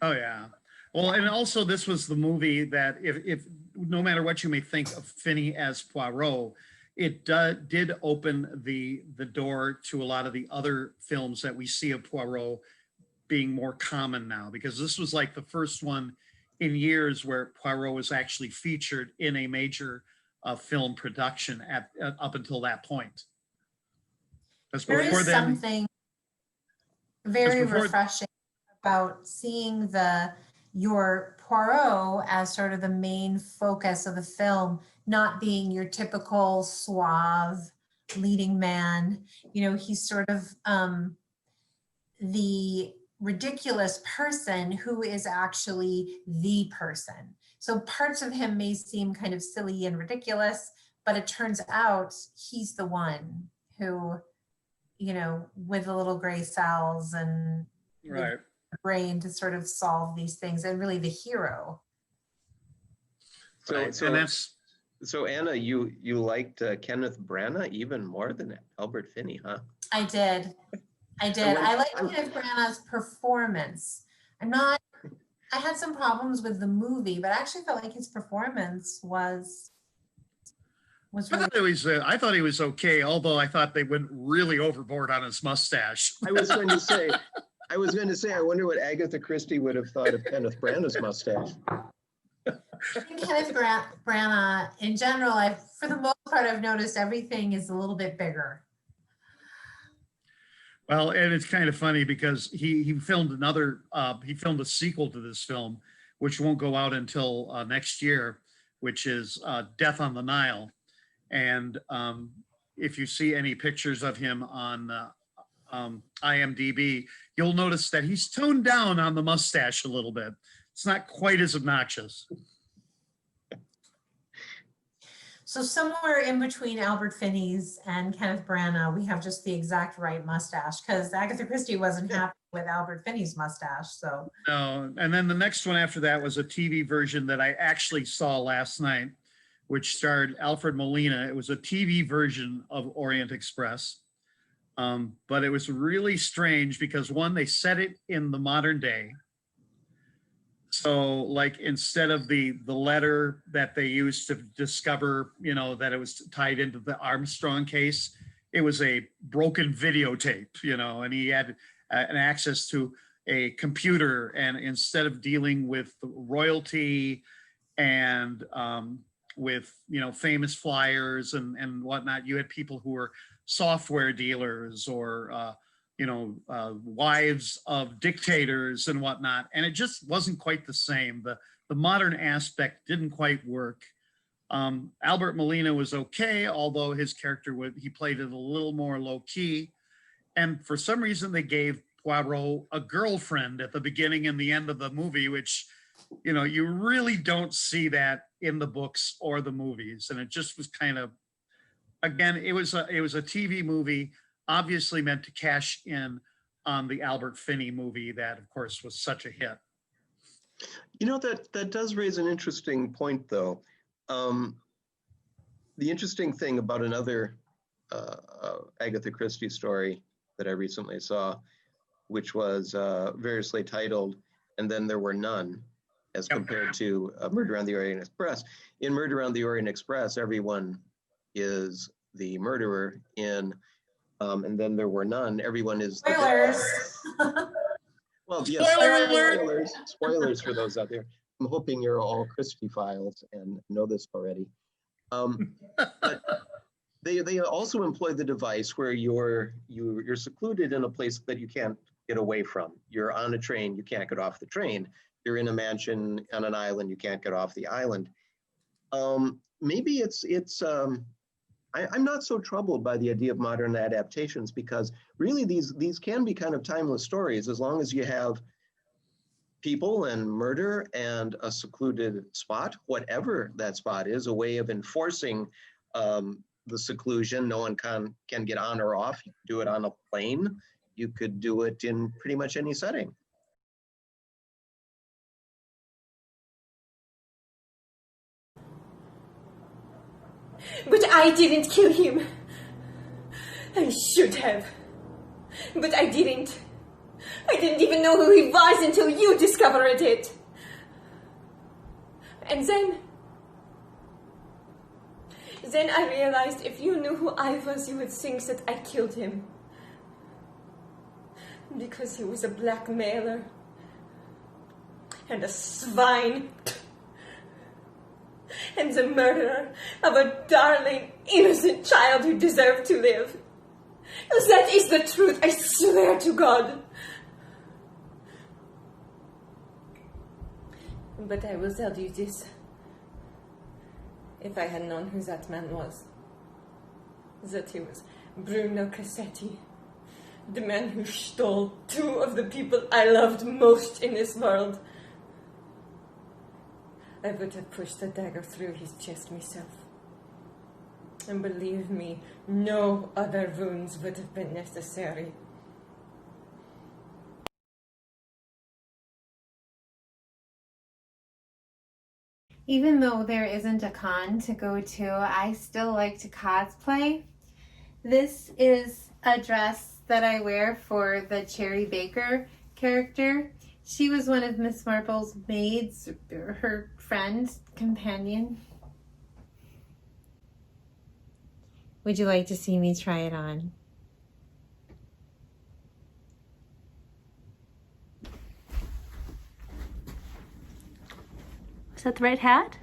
Oh, yeah. Well, and also this was the movie that if no matter what you may think of Finney as Poirot, it did open the door to a lot of the other films that we see of Poirot being more common now, because this was like the first one in years where Poirot was actually featured in a major film production up until that point. There is something very refreshing about seeing your Poirot as sort of the main focus of the film, not being your typical suave leading man. You know, he's sort of the ridiculous person who is actually the person. So parts of him may seem kind of silly and ridiculous, but it turns out he's the one who, you know, with the little gray cells and right brain to sort of solve these things, and really the hero. So Anna, you liked Kenneth Branagh even more than Albert Finney, huh? I did. I liked Kenneth Branagh's performance. I had some problems with the movie, but I actually felt like his performance was really... I thought he was okay, although I thought they went really overboard on his mustache. I was going to say, I wonder what Agatha Christie would have thought of Kenneth Branagh's mustache. I think Kenneth Branagh, in general, for the most part, I've noticed everything is a little bit bigger. Well, and it's kind of funny because he filmed a sequel to this film, which won't go out until next year, which is Death on the Nile. And if you see any pictures of him on IMDb, you'll notice that he's toned down on the mustache a little bit. It's not quite as obnoxious. So somewhere in between Albert Finney's and Kenneth Branagh, we have just the exact right mustache, because Agatha Christie wasn't happy with Albert Finney's mustache. So no, and then the next one after that was a TV version that I actually saw last night, which starred Alfred Molina. It was a TV version of Orient Express, but it was really strange because one, they set it in the modern day. So like instead of the letter that they used to discover, you know, that it was tied into the Armstrong case, it was a broken videotape, you know, and he had an access to a computer, and instead of dealing with royalty and with, you know, famous flyers and whatnot, you had people who were software dealers or wives of dictators and whatnot, and it just wasn't quite the same. The modern aspect didn't quite work. Albert Molina was okay, although his character he played it a little more low key, and for some reason they gave Poirot a girlfriend at the beginning and the end of the movie, which, you know, you really don't see that in the books or the movies, and it just was kind of, again, it was a TV movie, obviously meant to cash in on the Albert Finney movie that, of course, was such a hit. You know, that does raise an interesting point, though. The interesting thing about another Agatha Christie story that I recently saw, which was variously titled, "And Then There Were None," as compared to Murder on the Orient Express. In Murder on the Orient Express, everyone is the murderer. In And Then There Were None, everyone is the spoilers. Well, yes, spoilers for those out there. I'm hoping you're all Christie files and know this already. But they also employ the device where you're secluded in a place that you can't get away from. You're on a train, you can't get off the train. You're in a mansion on an island, you can't get off the island. Maybe I'm not so troubled by the idea of modern adaptations, because really these can be kind of timeless stories as long as you have people and murder and a secluded spot, whatever that spot is, a way of enforcing the seclusion. No one can get on or off. You can do it on a plane. You could do it in pretty much any setting. But I didn't kill him. I should have. But I didn't. I didn't even know who he was until you discovered it. And then I realized if you knew who I was, you would think that I killed him. Because he was a blackmailer and a swine and the murderer of a darling, innocent child who deserved to live. That is the truth, I swear to God. But I will tell you this. If I had known who that man was, that he was Bruno Cassetti, the man who stole two of the people I loved most in this world, I would have pushed the dagger through his chest myself. And believe me, no other wounds would have been necessary. Even though there isn't a con to go to, I still like to cosplay. This is a dress that I wear for the Cherry Baker character. She was one of Miss Marple's maids, her friend, companion. Would you like to see me try it on? Is that the right hat?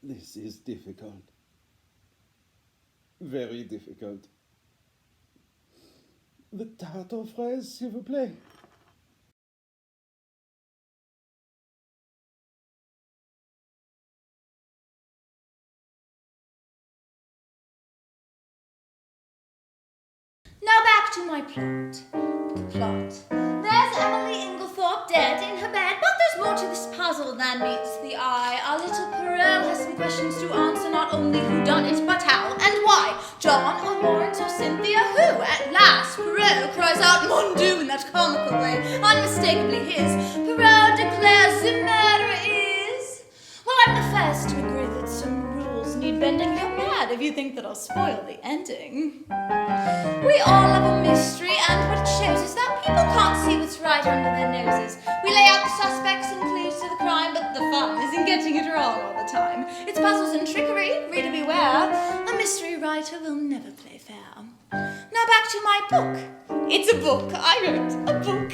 This is difficult. Very difficult. The tarte aux fraises, s'il vous plaît. Now back to my plot. The plot. There's Emily Inglethorpe dead in her bed, but there's more to this puzzle than meets the eye. Our little Perrault has some questions to answer, not only who done it, but how and why. John or Lawrence or Cynthia, who? At last, Perrault cries out, Mon Dieu, in that comical way, unmistakably his. Perrault declares the murder is... Well, I'm the first to agree that some rules need bending. You're mad if you think that I'll spoil the ending. We all love a mystery, and what it shows is that people can't see what's right under their noses. We lay out the suspects and clues to the crime, but the fun is in getting it wrong all the time. It's puzzles and trickery, reader beware. A mystery writer will never play fair. Now back to my book. It's a book. I wrote a book.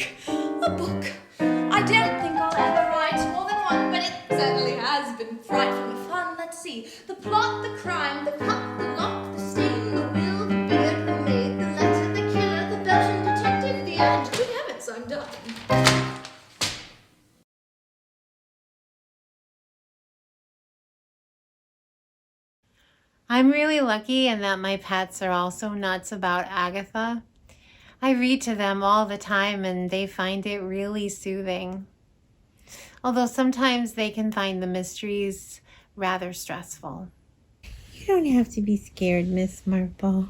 A book. I don't think I'll ever write more than one, but it certainly has been frightfully fun. Let's see. The plot, the crime, the cup, the lock, the stain, the will, the beard, the maid, the letter, the killer, the Belgian detective, the end. Good heavens, I'm done. I'm really lucky in that my pets are also nuts about Agatha. I read to them all the time and they find it really soothing. Although sometimes they can find the mysteries rather stressful. You don't have to be scared, Miss Marple.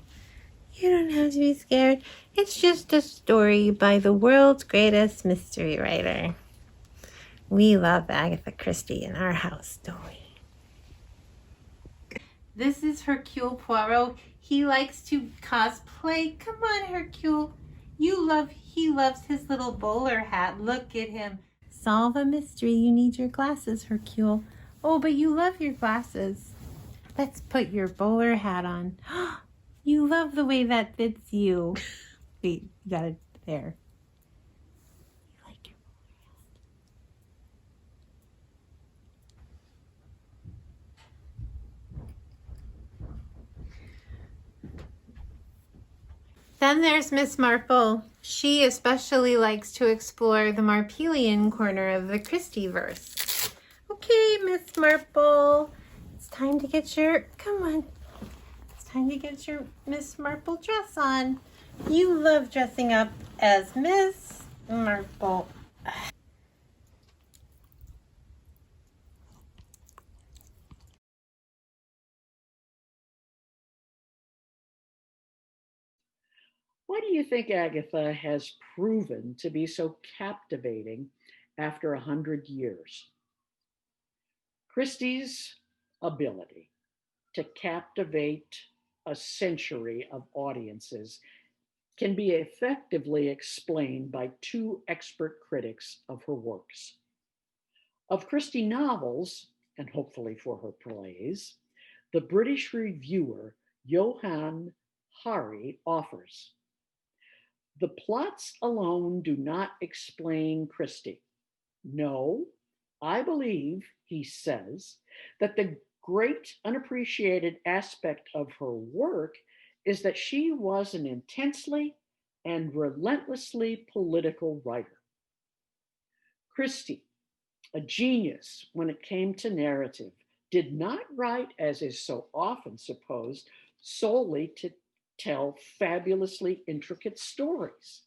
You don't have to be scared. It's just a story by the world's greatest mystery writer. We love Agatha Christie in our house, don't we? This is Hercule Poirot. He likes to cosplay. Come on, Hercule. He loves his little bowler hat. Look at him. Solve a mystery. You need your glasses, Hercule. Oh, but you love your glasses. Let's put your bowler hat on. You love the way that fits you. Wait, you got it there. You like your Then there's Miss Marple. She especially likes to explore the Marpelian corner of the Christie-verse. Okay, Miss Marple, it's time to get your, come on. It's time to get your Miss Marple dress on. You love dressing up as Miss Marple. Why do you think Agatha has proven to be so captivating after 100 years? Christie's ability to captivate a century of audiences can be effectively explained by two expert critics of her works. Of Christie novels, and hopefully for her plays, the British reviewer Johann Hari offers: the plots alone do not explain Christie. No, I believe, he says, that the great unappreciated aspect of her work is that she was an intensely and relentlessly political writer. Christie, a genius when it came to narrative, did not write, as is so often supposed, solely to tell fabulously intricate stories.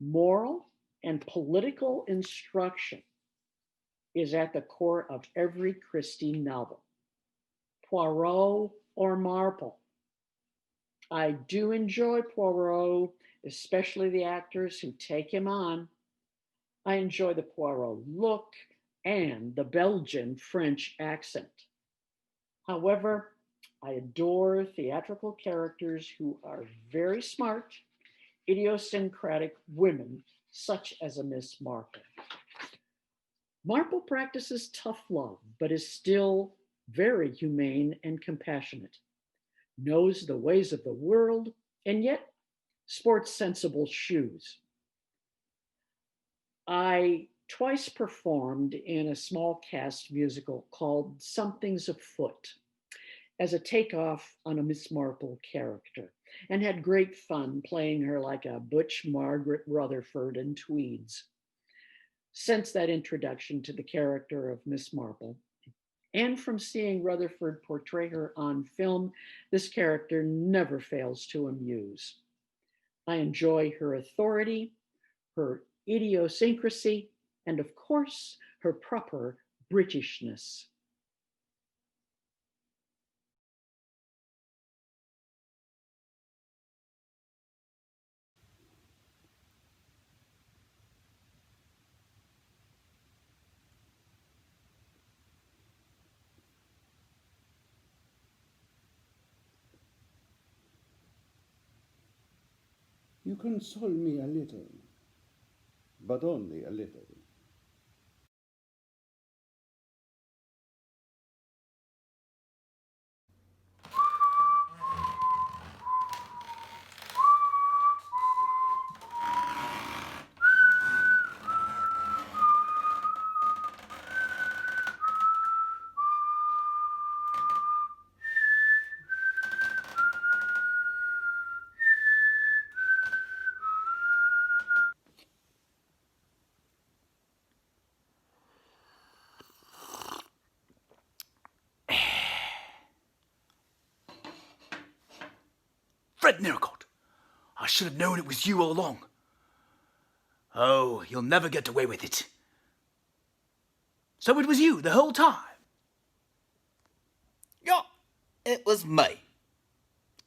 Moral and political instruction is at the core of every Christie novel. Poirot or Marple. I do enjoy Poirot, especially the actors who take him on. I enjoy the Poirot look and the Belgian French accent. However, I adore theatrical characters who are very smart, idiosyncratic women, such as a Miss Marple. Marple practices tough love, but is still very humane and compassionate, knows the ways of the world, and yet sports sensible shoes. I twice performed in a small cast musical called Something's Afoot as a takeoff on a Miss Marple character, and had great fun playing her like a butch Margaret Rutherford in tweeds. Since that introduction to the character of Miss Marple, and from seeing Rutherford portray her on film, this character never fails to amuse. I enjoy her authority, her idiosyncrasy, and of course, her proper Britishness. You console me a little, but only a little. Fred Narracott! I should have known it was you all along. Oh, you'll never get away with it. So it was you the whole time? Yeah, it was me.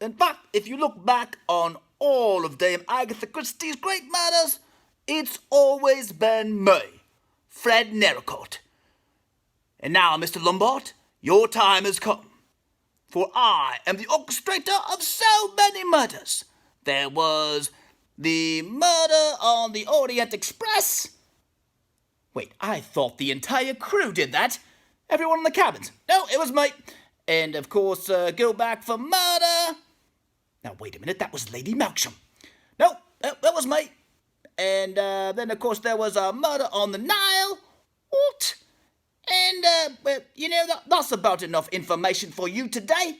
In fact, if you look back on all of Dame Agatha Christie's great murders, it's always been me, Fred Narracott. And now, Mr. Lombard, your time has come. For I am the orchestrator of so many murders. There was the murder on the Orient Express. Wait, I thought the entire crew did that. Everyone in the cabins. No, it was me. And of course, go back for murder. Now, wait a minute, that was Lady Malcolm. No, that was me. And then, of course, there was a murder on the Nile. What? And, that's about enough information for you today.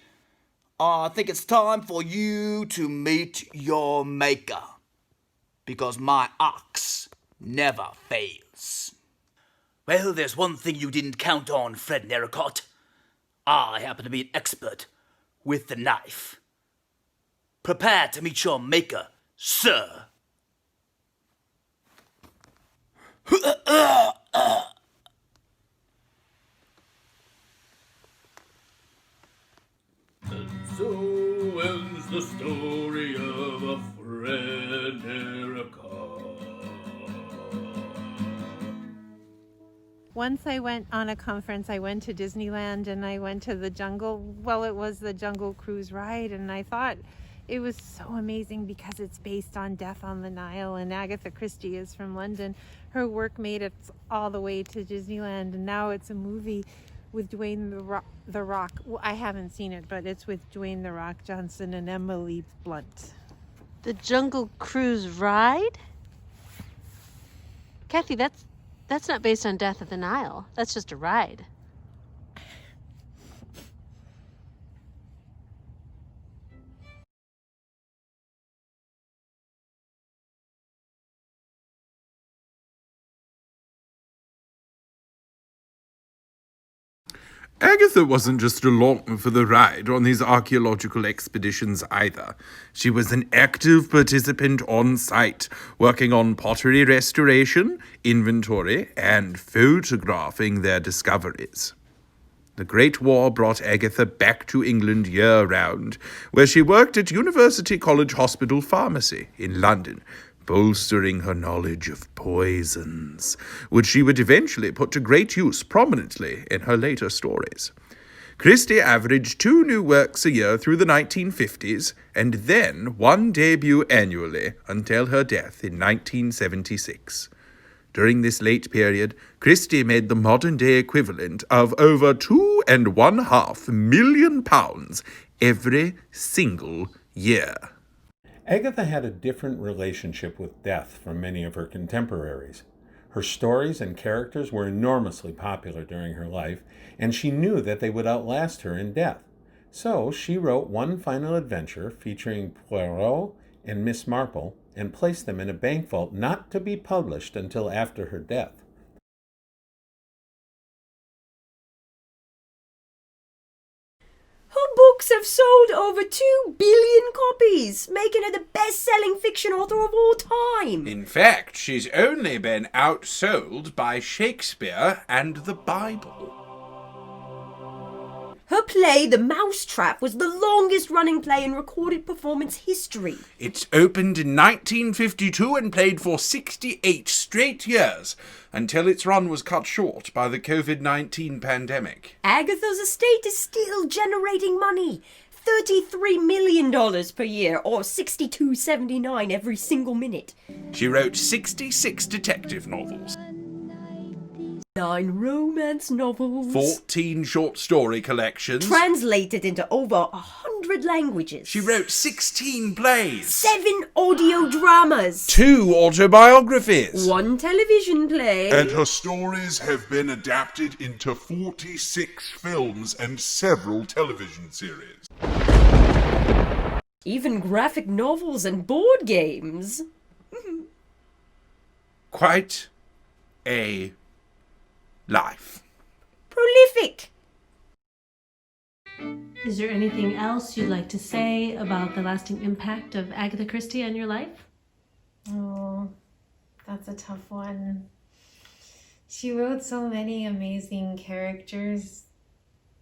I think it's time for you to meet your maker. Because my ox never fails. Well, there's one thing you didn't count on, Fred Narracott. I happen to be an expert with the knife. Prepare to meet your maker, sir. And so ends the story of a friend. Once I went on a conference, I went to Disneyland and I went to the it was the Jungle Cruise ride, and I thought it was so amazing because it's based on Death on the Nile, and Agatha Christie is from London. Her work made it all the way to Disneyland, and now it's a movie with Dwayne the Rock. Well, I haven't seen it, but it's with Dwayne the Rock Johnson and Emily Blunt. The Jungle Cruise ride? Kathy, that's not based on Death of the Nile. That's just a ride. Agatha wasn't just along for the ride on these archaeological expeditions either. She was an active participant on site, working on pottery restoration, inventory, and photographing their discoveries. The Great War brought Agatha back to England year-round, where she worked at University College Hospital Pharmacy in London, bolstering her knowledge of poisons, which she would eventually put to great use prominently in her later stories. Christie averaged 2 new works a year through the 1950s, and then 1 debut annually until her death in 1976. During this late period, Christie made the modern-day equivalent of over £2.5 million every single year. Agatha had a different relationship with death from many of her contemporaries. Her stories and characters were enormously popular during her life, and she knew that they would outlast her in death. So she wrote one final adventure featuring Poirot and Miss Marple and placed them in a bank vault not to be published until after her death. Her books have sold over 2 billion copies, making her the best-selling fiction author of all time. In fact, she's only been outsold by Shakespeare and the Bible. Her play, The Mousetrap, was the longest-running play in recorded performance history. It opened in 1952 and played for 68 straight years, until its run was cut short by the COVID-19 pandemic. Agatha's estate is still generating money. $33 million per year, or $62.79 every single minute. She wrote 66 detective novels, 9 romance novels, 14 short story collections, translated into over 100 languages. She wrote 16 plays, 7 audio dramas, 2 autobiographies, 1 television play, and her stories have been adapted into 46 films and several television series. Even graphic novels and board games. Quite a life. Prolific. Is there anything else you'd like to say about the lasting impact of Agatha Christie on your life? Oh, that's a tough one. She wrote so many amazing characters,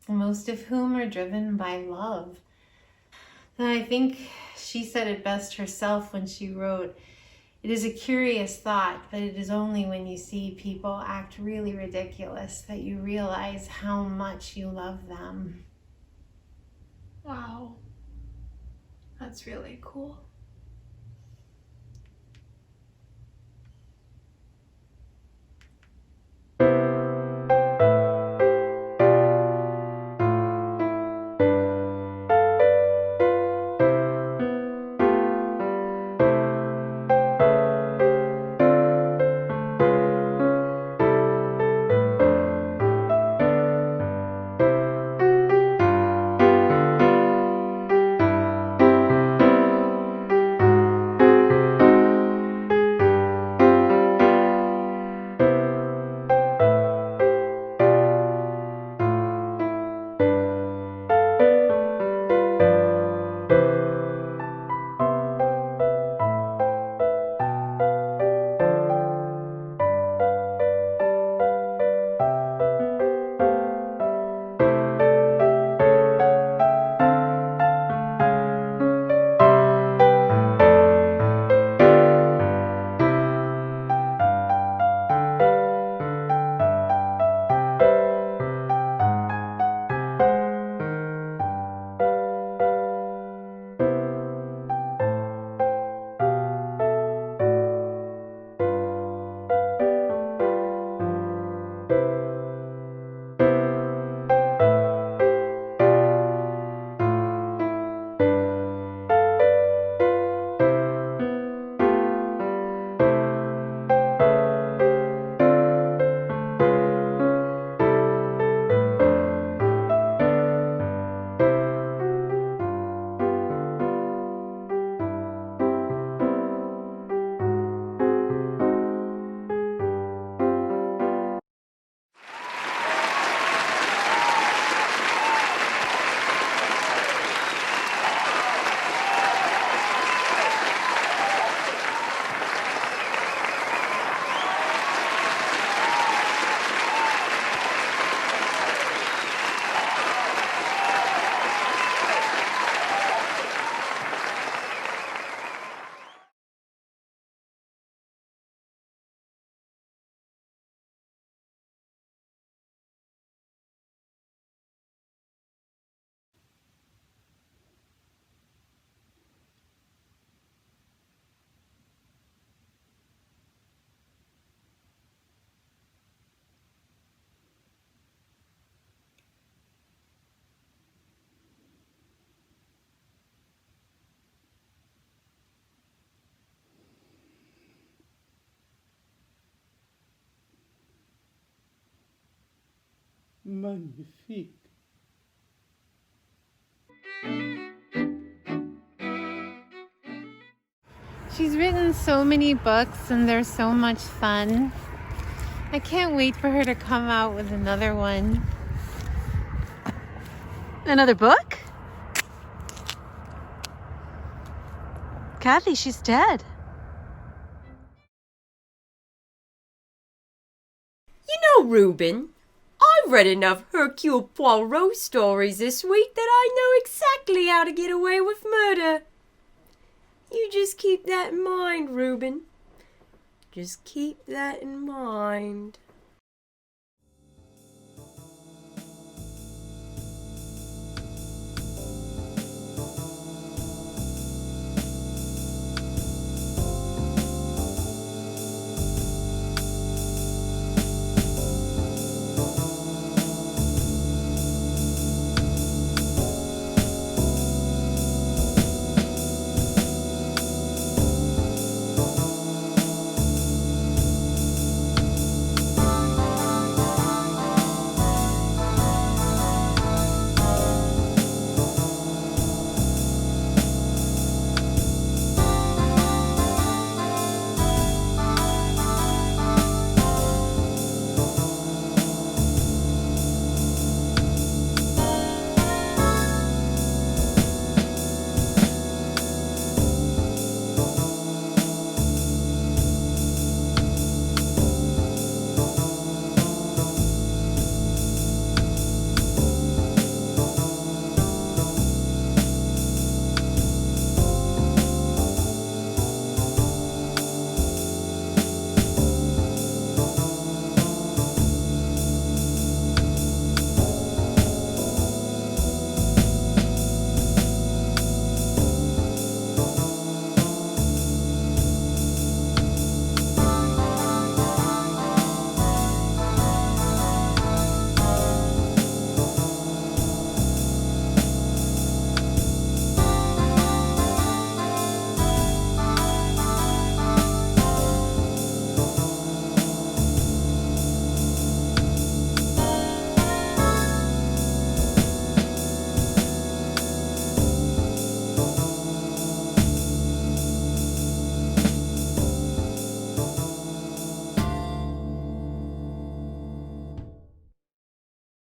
most of whom are driven by love. And I think she said it best herself when she wrote, "It is a curious thought, but it is only when you see people act really ridiculous that you realize how much you love them." Wow. That's really cool. magnifique. She's written so many books and they're so much fun. I can't wait for her to come out with another one. Another book? Kathy, she's dead. You know, Reuben, I've read enough Hercule Poirot stories this week that I know exactly how to get away with murder. You just keep that in mind, Reuben. Just keep that in mind.